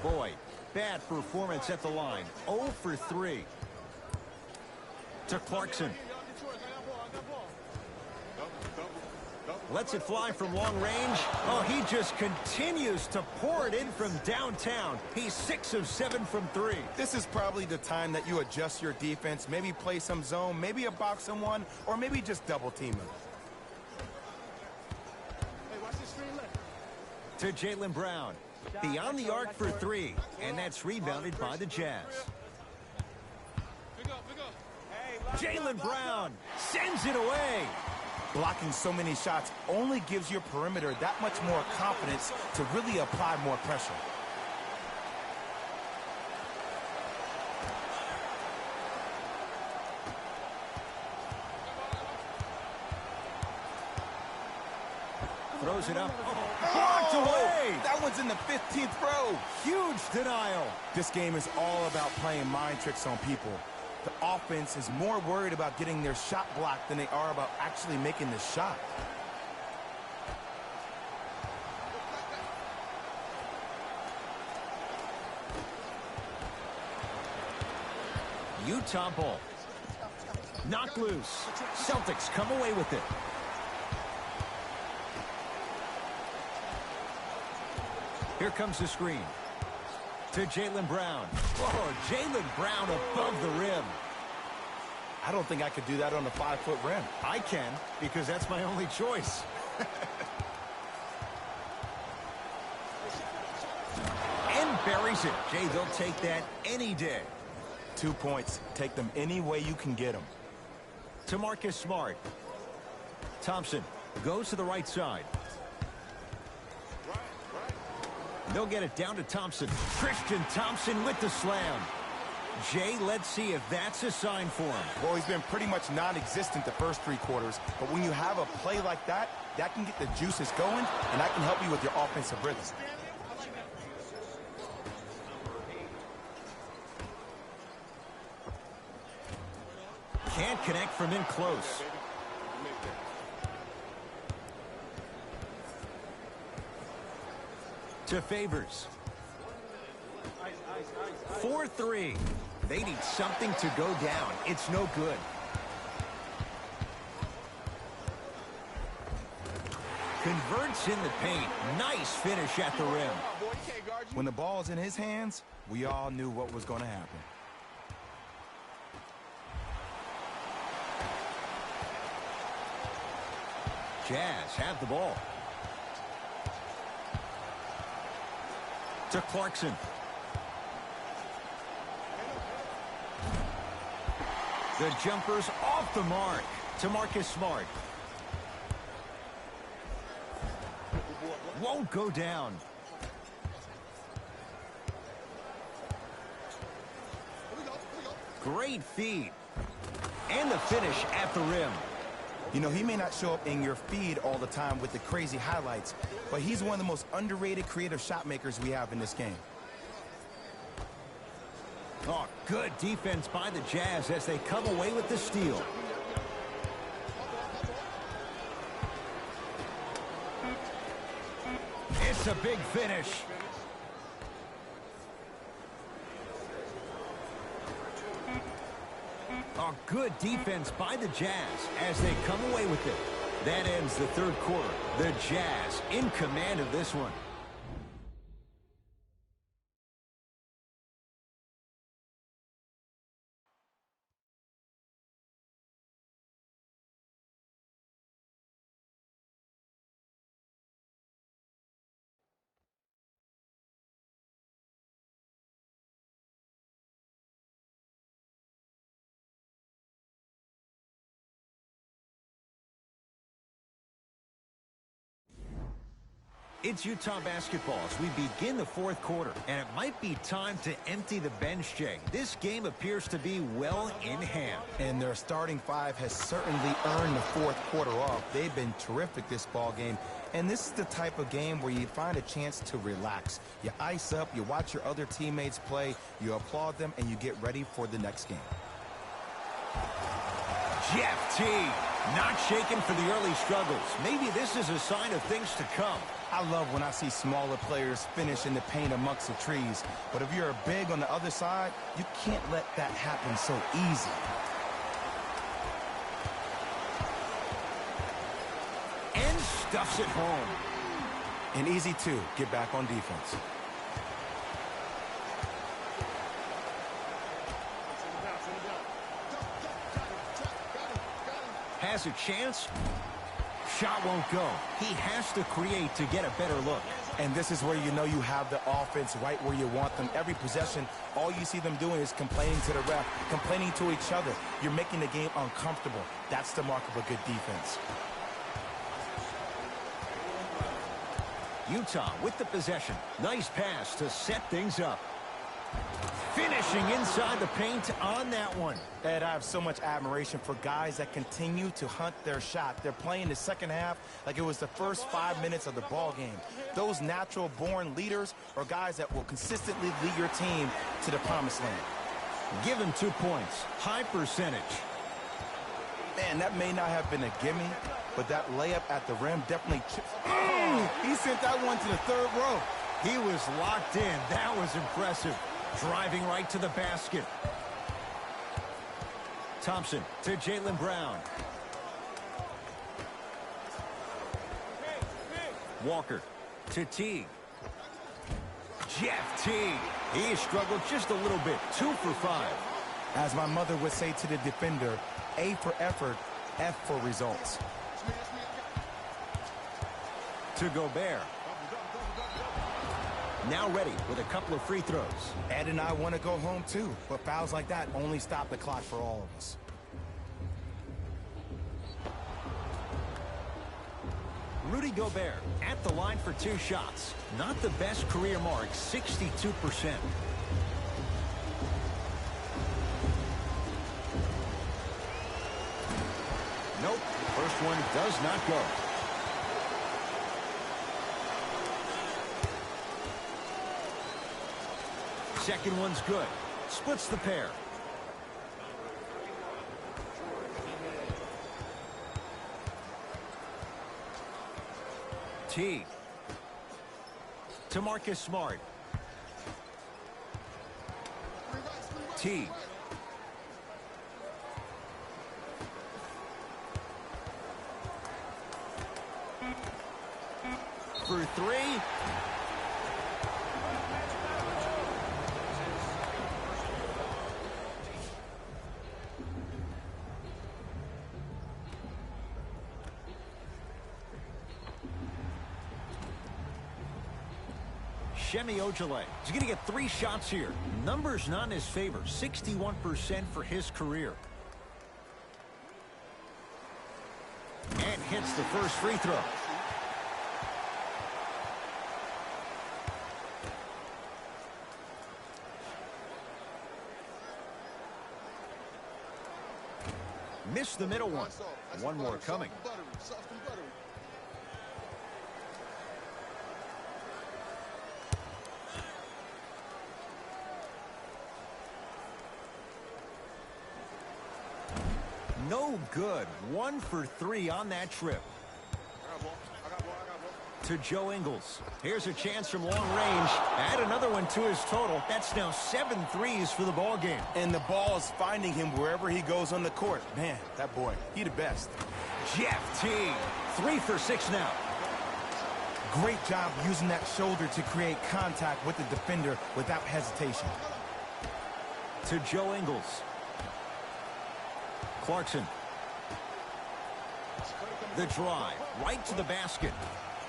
Boy, bad performance at the line. 0 for 3. To Clarkson. Lets it fly from long range. Oh, he just continues to pour it in from downtown. He's 6 of 7 from 3. This is probably the time that you adjust your defense, maybe play some zone, maybe a box and one, or maybe just double team him. Hey, watch this screen left. To Jaylen Brown. Beyond the arc for 3, and that's rebounded by the Jazz. Jaylen Brown sends it away. Blocking so many shots only gives your perimeter that much more confidence to really apply more pressure. Throws it up. Oh, blocked away. That one's in the 15th row. Huge denial. This game is all about playing mind tricks on people. The offense is more worried about getting their shot blocked than they are about actually making the shot. Utah ball. Knocked loose. Celtics come away with it. Here comes the screen. To Jaylen Brown. Oh, Jaylen Brown above the rim. I don't think I could do that on a 5-foot rim. I can, because that's my only choice. And buries it. Jay, they'll take that any day. 2 points. Take them any way you can get them. To Marcus Smart. Thompson goes to the right side. They'll get it down to Thompson. Tristan Thompson with the slam. Jay, let's see if that's a sign for him. Well, he's been pretty much non-existent the first 3 quarters, but when you have a play like that, that can get the juices going, and that can help you with your offensive rhythm. Can't connect from in close. To Favors. 4-3. They need something to go down. It's no good. Converts in the paint. Nice finish at the rim. When the ball's in his hands, we all knew what was going to happen. Jazz have the ball. To Clarkson. The jumper's off the mark. To Marcus Smart. Won't go down. Great feed. And the finish at the rim. You know, he may not show up in your feed all the time with the crazy highlights, but he's one of the most underrated creative shot makers we have in this game. Oh, good defense by the Jazz as they come away with the steal. That's a big finish. A good defense by the Jazz as they come away with it. That ends the third quarter. The Jazz in command of this one. It's Utah basketball as we begin the fourth quarter, and it might be time to empty the bench, Jay. This game appears to be well in hand. And their starting five has certainly earned the fourth quarter off. They've been terrific this ball game. And this is the type of game where you find a chance to relax. You ice up, you watch your other teammates play, you applaud them, and you get ready for the next game. Jeff T. Not shaken for the early struggles. Maybe this is a sign of things to come. I love when I see smaller players finish in the paint amongst the trees. But if you're big on the other side, you can't let that happen so easy. And stuffs it home. And easy, too. Get back on defense. Has a chance. Shot won't go. He has to create to get a better look. And this is where you know you have the offense right where you want them. Every possession, all you see them doing is complaining to the ref, complaining to each other. You're making the game uncomfortable. That's the mark of a good defense. Utah with the possession. Nice pass to set things up. Finishing inside the paint on that one. Ed, I have so much admiration for guys that continue to hunt their shot. They're playing the second half like it was the first 5 minutes of the ball game. Those natural-born leaders are guys that will consistently lead your team to the promised land. Give him 2 points. High percentage. Man, that may not have been a gimme, but that layup at the rim definitely chips. Oh, he sent that one to the third row. He was locked in. That was impressive. Driving right to the basket. Thompson to Jaylen Brown. Walker to Teague. Jeff Teague. He struggled just a little bit. 2 for 5. As my mother would say to the defender, A for effort, F for results. To Gobert. Now ready with a couple of free throws. Ed and I want to go home too, but fouls like that only stop the clock for all of us. Rudy Gobert at the line for 2 shots. Not the best career mark, 62%. Nope, first one does not go. Second one's good. Splits the pair. Teague. To Marcus Smart. Teague. For 3. Shemi Ojale. He's going to get 3 shots here. Numbers not in his favor. 61% for his career. And hits the first free throw. Missed the middle one. One more coming. No good. 1 for 3 on that trip. To Joe Ingles. Here's a chance from long range. Add another one to his total. That's now 7 threes for the ball game. And the ball is finding him wherever he goes on the court. Man, that boy, he the best. Jeff T. 3 for 6 now. Great job using that shoulder to create contact with the defender without hesitation. To Joe Ingles. Clarkson. The drive, right to the basket.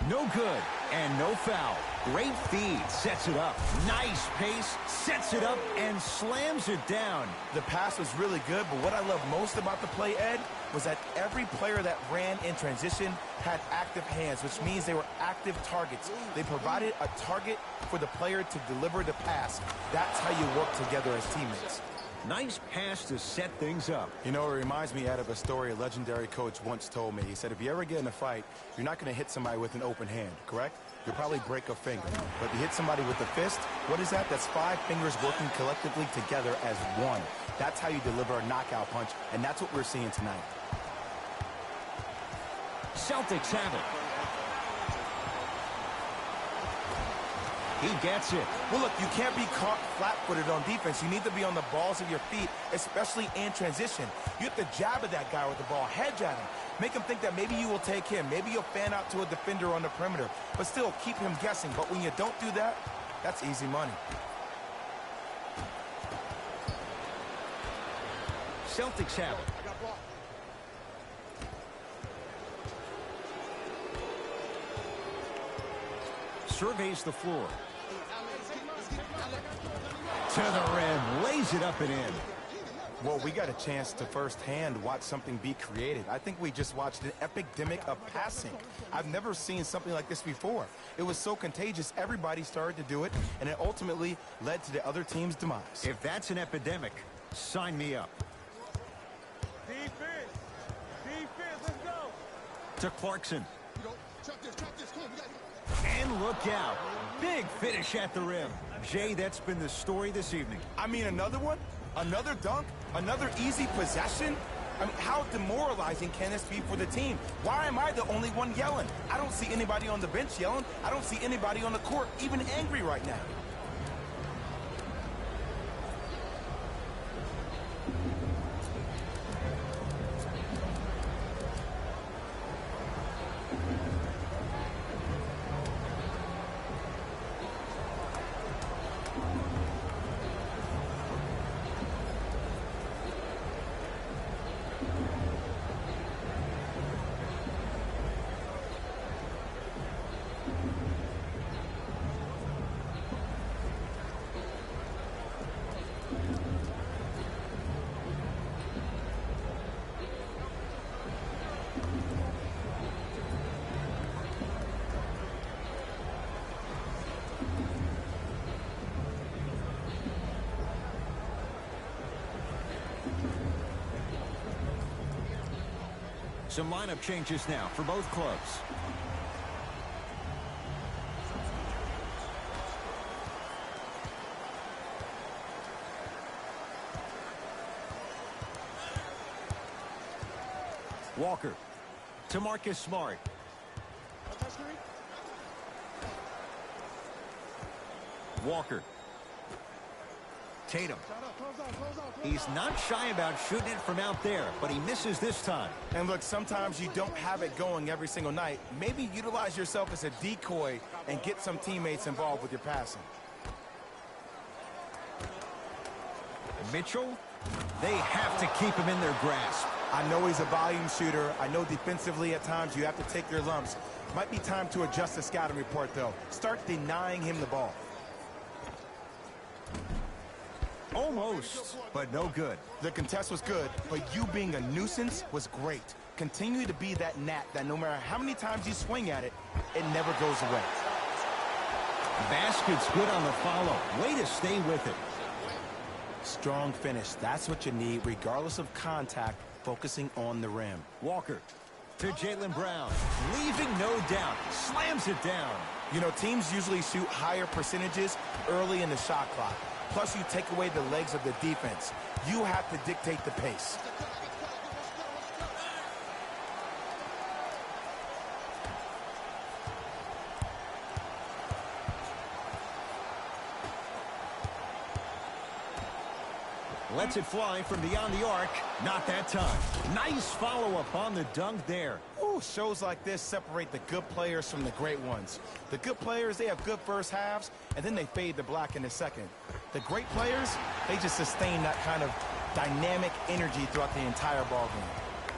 No good, and no foul. Great feed, sets it up. Nice pace, sets it up, and slams it down. The pass was really good, but what I love most about the play, Ed, was that every player that ran in transition had active hands, which means they were active targets. They provided a target for the player to deliver the pass. That's how you work together as teammates. Nice pass to set things up. You know, it reminds me out of a story a legendary coach once told me. He said, if you ever get in a fight, you're not going to hit somebody with an open hand, correct? You'll probably break a finger. But if you hit somebody with a fist, what is that? That's 5 fingers working collectively together as one. That's how you deliver a knockout punch, and that's what we're seeing tonight. Celtics have it. He gets it. Well, look, you can't be caught flat-footed on defense. You need to be on the balls of your feet, especially in transition. You have to jab at that guy with the ball, hedge at him. Make him think that maybe you will take him. Maybe you'll fan out to a defender on the perimeter, but still keep him guessing. But when you don't do that, that's easy money. Celtics have it. Surveys the floor. To the rim, lays it up and in. Well, we got a chance to firsthand watch something be created. I think we just watched an epidemic of passing. I've never seen something like this before. It was so contagious, everybody started to do it, and it ultimately led to the other team's demise. If that's an epidemic, sign me up. Defense. Defense, let's go. To Clarkson. Trap this, come on, we got it. And look out. Big finish at the rim. Jay, that's been the story this evening. I mean, another one? Another dunk? Another easy possession? I mean, how demoralizing can this be for the team? Why am I the only one yelling? I don't see anybody on the bench yelling. I don't see anybody on the court even angry right now. Some lineup changes now for both clubs. Walker to Marcus Smart. Walker. Tatum. He's not shy about shooting it from out there, but he misses this time. And look, sometimes you don't have it going every single night. Maybe utilize yourself as a decoy and get some teammates involved with your passing. Mitchell, they have to keep him in their grasp. I know he's a volume shooter. I know defensively at times you have to take your lumps. Might be time to adjust the scouting report, though. Start denying him the ball. Almost, but no good. The contest was good, but you being a nuisance was great. Continue to be that gnat that no matter how many times you swing at it, it never goes away. Basket's good on the follow. Way to stay with it. Strong finish. That's what you need, regardless of contact, focusing on the rim. Walker to Jaylen Brown. Leaving no doubt. Slams it down. You know, teams usually shoot higher percentages early in the shot clock. Plus, you take away the legs of the defense. You have to dictate the pace. Lets it fly from beyond the arc. Not that time. Nice follow-up on the dunk there. Ooh, shows like this separate the good players from the great ones. The good players, they have good first halves, and then they fade to black in the second. The great players, they just sustain that kind of dynamic energy throughout the entire ballgame.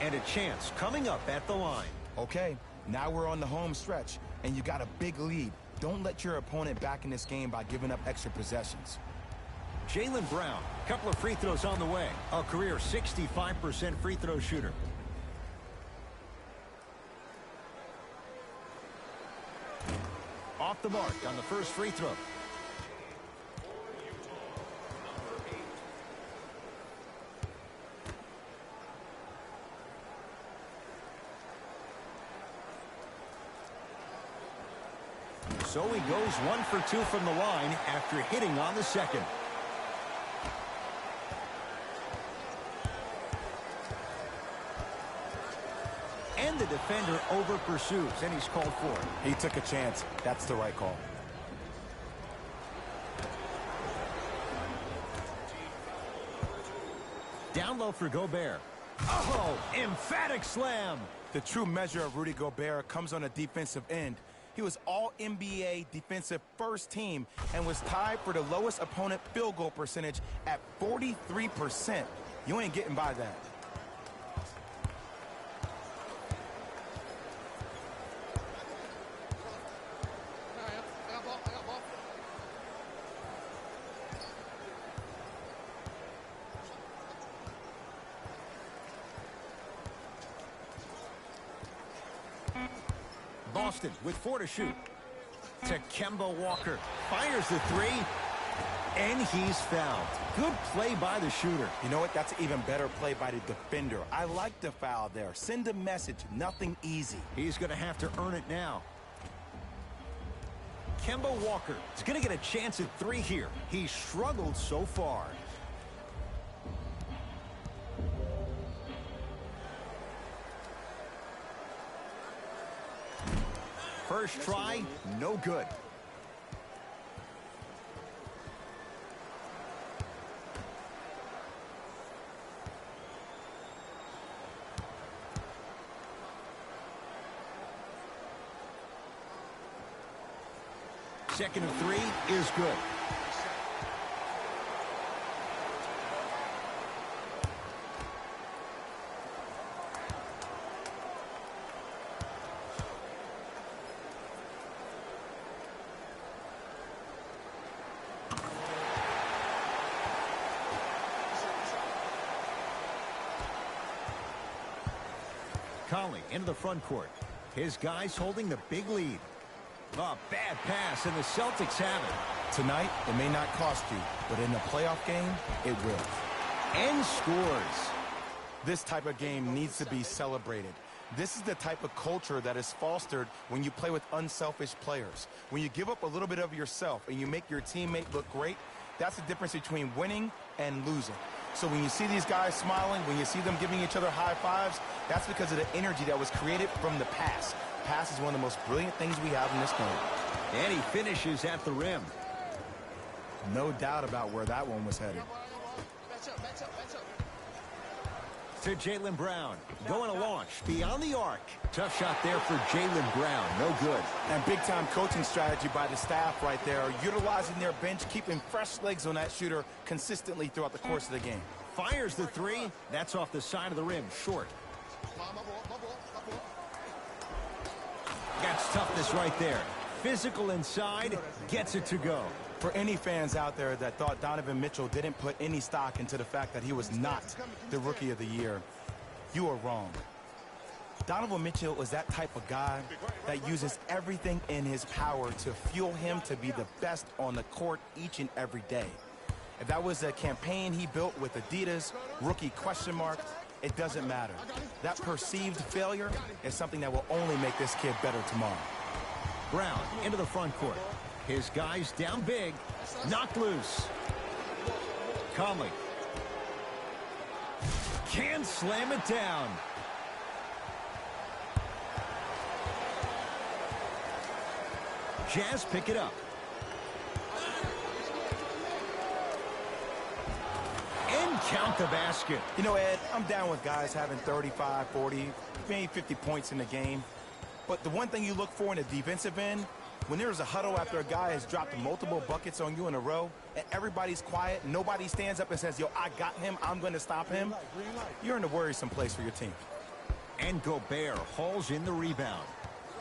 And a chance coming up at the line. Okay, now we're on the home stretch, and you got a big lead. Don't let your opponent back in this game by giving up extra possessions. Jaylen Brown, a couple of free throws on the way. A career 65% free throw shooter. Off the mark on the first free throw. So he goes 1 for 2 from the line after hitting on the second. And the defender over pursues, and he's called for it. He took a chance. That's the right call. Down low for Gobert. Oh, emphatic slam. The true measure of Rudy Gobert comes on the defensive end. He was all-NBA defensive first team and was tied for the lowest opponent field goal percentage at 43%. You ain't getting by that. Boston with 4 to shoot. To Kemba Walker. Fires the 3. And he's fouled. Good play by the shooter. You know what? That's an even better play by the defender. I like the foul there. Send a message. Nothing easy. He's going to have to earn it now. Kemba Walker is going to get a chance at 3 here. He's struggled so far. First try, no good. Second of 3 is good. Conley into the front court. His guys holding the big lead. A bad pass, and the Celtics have it. Tonight, it may not cost you, but in a playoff game, it will. And scores. This type of game needs to be celebrated. This is the type of culture that is fostered when you play with unselfish players. When you give up a little bit of yourself and you make your teammate look great, that's the difference between winning and losing. So when you see these guys smiling, when you see them giving each other high fives, that's because of the energy that was created from the pass. Pass is one of the most brilliant things we have in this game. And he finishes at the rim. No doubt about where that one was headed. To Jaylen Brown. Going to launch beyond the arc. Tough shot there for Jaylen Brown. No good. And big-time coaching strategy by the staff right there, utilizing their bench, keeping fresh legs on that shooter consistently throughout the course of the game. Fires the 3. That's off the side of the rim. Short. That's toughness right there. Physical inside. Gets it to go. For any fans out there that thought Donovan Mitchell didn't put any stock into the fact that he was not the Rookie of the Year, you are wrong. Donovan Mitchell is that type of guy that uses everything in his power to fuel him to be the best on the court each and every day. If that was a campaign he built with Adidas, rookie question mark, it doesn't matter. That perceived failure is something that will only make this kid better tomorrow. Brown into the front court. His guys down big. Knocked loose. Conley. Can't slam it down. Jazz pick it up. And count the basket. You know, Ed, I'm down with guys having 35, 40, maybe 50 points in the game. But the one thing you look for in a defensive end, when there's a huddle after a guy has dropped multiple buckets on you in a row, and everybody's quiet, nobody stands up and says, yo, I got him, I'm going to stop him, you're in a worrisome place for your team. And Gobert hauls in the rebound.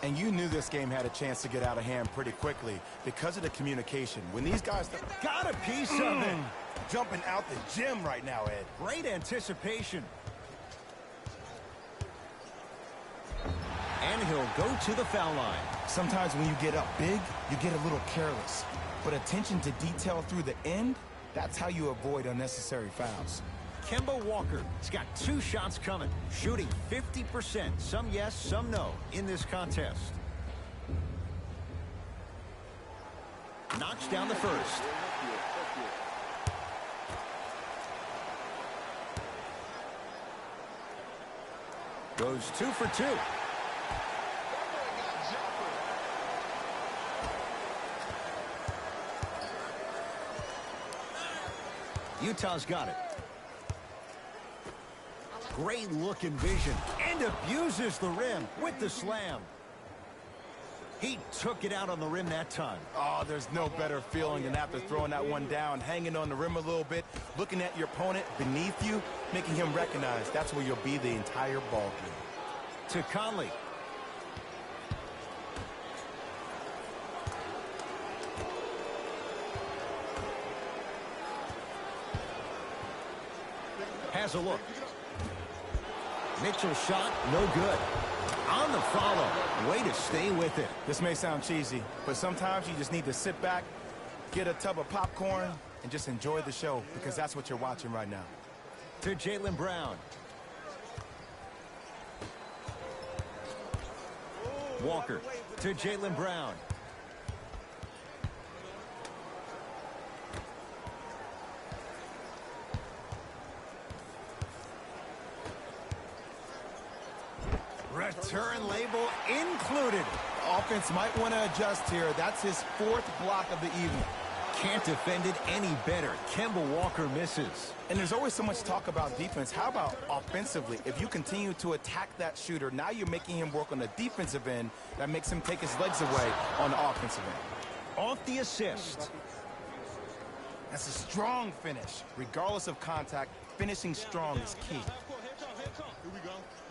And you knew this game had a chance to get out of hand pretty quickly because of the communication. When these guys got a piece of it. Jumping out the gym right now, Ed. Great anticipation. And he'll go to the foul line. Sometimes when you get up big, you get a little careless. But attention to detail through the end, that's how you avoid unnecessary fouls. Kemba Walker has got 2 shots coming, shooting 50%, some yes, some no, in this contest. Knocks down the first. Goes 2 for 2. Utah's got it. Great look and vision, and abuses the rim with the slam. He took it out on the rim that time. Oh, there's no better feeling than after throwing that one down, hanging on the rim a little bit, looking at your opponent beneath you, making him recognize that's where you'll be the entire ball game. To Conley. Has a look. Mitchell's shot, no good. On the follow. Way to stay with it. This may sound cheesy, but sometimes you just need to sit back, get a tub of popcorn, and just enjoy the show, because that's what you're watching right now. To Jaylen Brown. Walker to Jaylen Brown. Return label included. Offense might want to adjust here. That's his 4th block of the evening. Can't defend it any better. Kemba Walker misses. And there's always so much talk about defense. How about offensively? If you continue to attack that shooter, now you're making him work on the defensive end. That makes him take his legs away on the offensive end. Off the assist. That's a strong finish. Regardless of contact, finishing strong is key.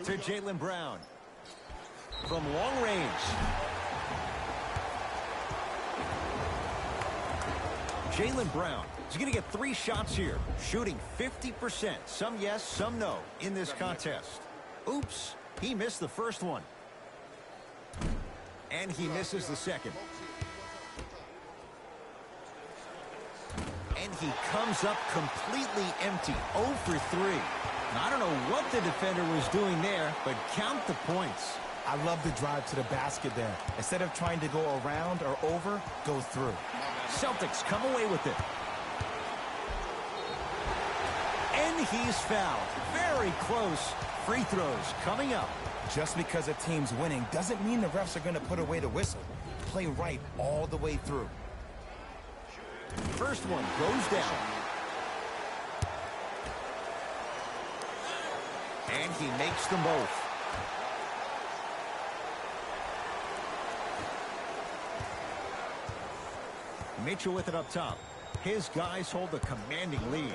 To Jaylen Brown. From long range. Jaylen Brown is going to get 3 shots here, shooting 50%. Some yes, some no in this contest. Oops, he missed the first one. And he misses the second. And he comes up completely empty, 0 for 3. I don't know what the defender was doing there, but count the points. I love the drive to the basket there. Instead of trying to go around or over, go through. Celtics come away with it. And he's fouled. Very close. Free throws coming up. Just because a team's winning doesn't mean the refs are going to put away the whistle. Play right all the way through. First one goes down. And he makes them both. Mitchell with it up top. His guys hold a commanding lead.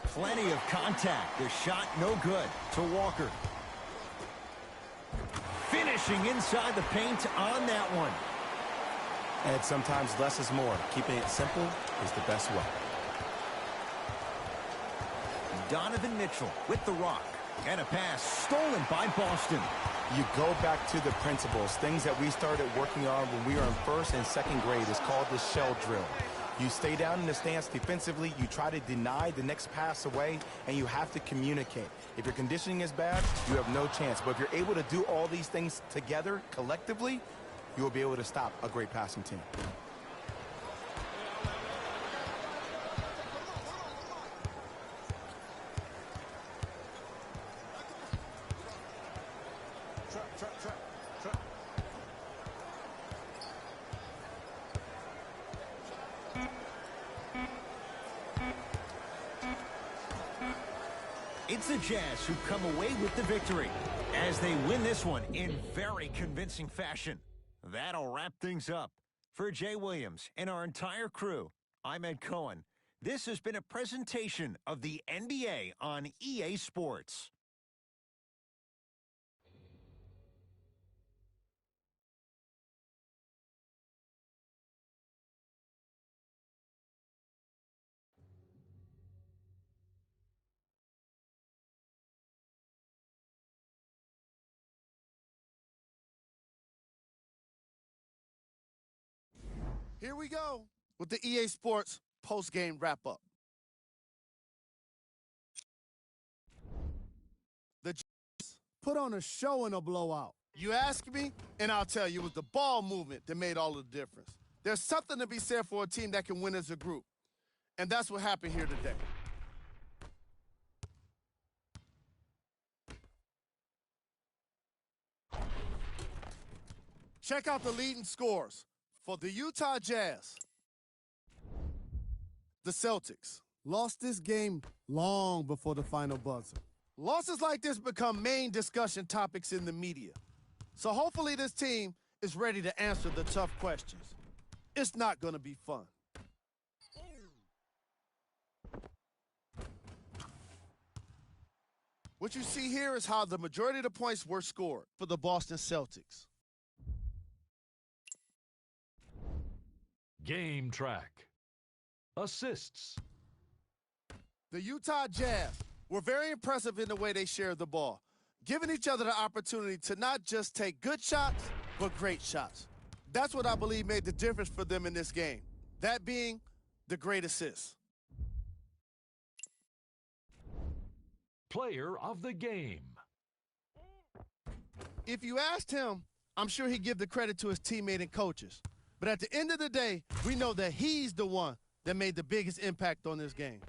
Plenty of contact. The shot no good to Walker. Finishing inside the paint on that one. And sometimes less is more. Keeping it simple is the best way. Donovan Mitchell with the rock. And a pass stolen by Boston. You go back to the principles. Things that we started working on when we were in 1st and 2nd grade is called the shell drill. You stay down in the stance defensively, you try to deny the next pass away, and you have to communicate. If your conditioning is bad, you have no chance. But if you're able to do all these things together, collectively, you will be able to stop a great passing team. It's the Jazz who come away with the victory as they win this one in very convincing fashion. That'll wrap things up. For Jay Williams and our entire crew, I'm Ed Cohen. This has been a presentation of the NBA on EA Sports. Here we go with the EA Sports post-game wrap-up. The Jazz put on a show in a blowout. You ask me, and I'll tell you, it was the ball movement that made all of the difference. There's something to be said for a team that can win as a group, and that's what happened here today. Check out the leading scores for the Utah Jazz. The Celtics lost this game long before the final buzzer. Losses like this become main discussion topics in the media. So hopefully this team is ready to answer the tough questions. It's not going to be fun. What you see here is how the majority of the points were scored for the Boston Celtics. Game track. Assists. The Utah Jazz were very impressive in the way they shared the ball, giving each other the opportunity to not just take good shots, but great shots. That's what I believe made the difference for them in this game, that being the great assists. Player of the game. If you asked him, I'm sure he'd give the credit to his teammate and coaches. But at the end of the day, we know that he's the one that made the biggest impact on this game.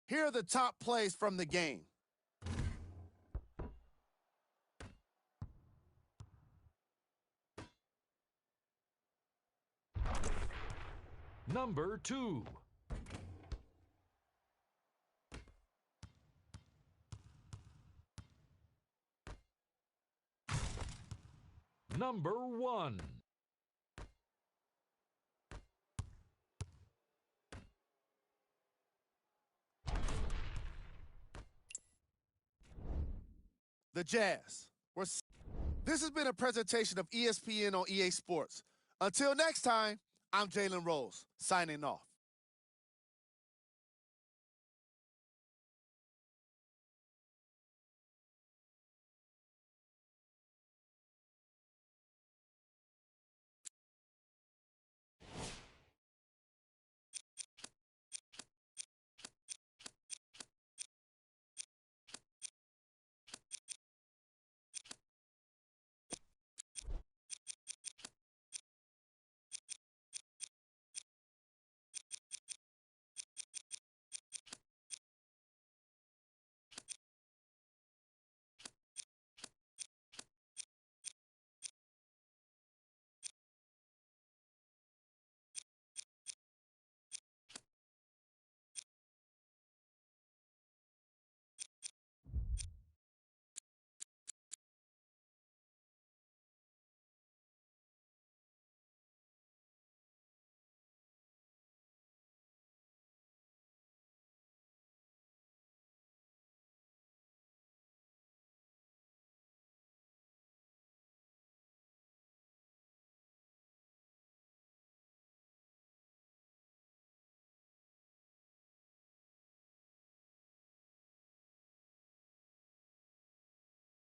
Here are the top plays from the game. Number 2. Number 1. The Jazz. This has been a presentation of ESPN on EA Sports. Until next time, I'm Jalen Rose, signing off.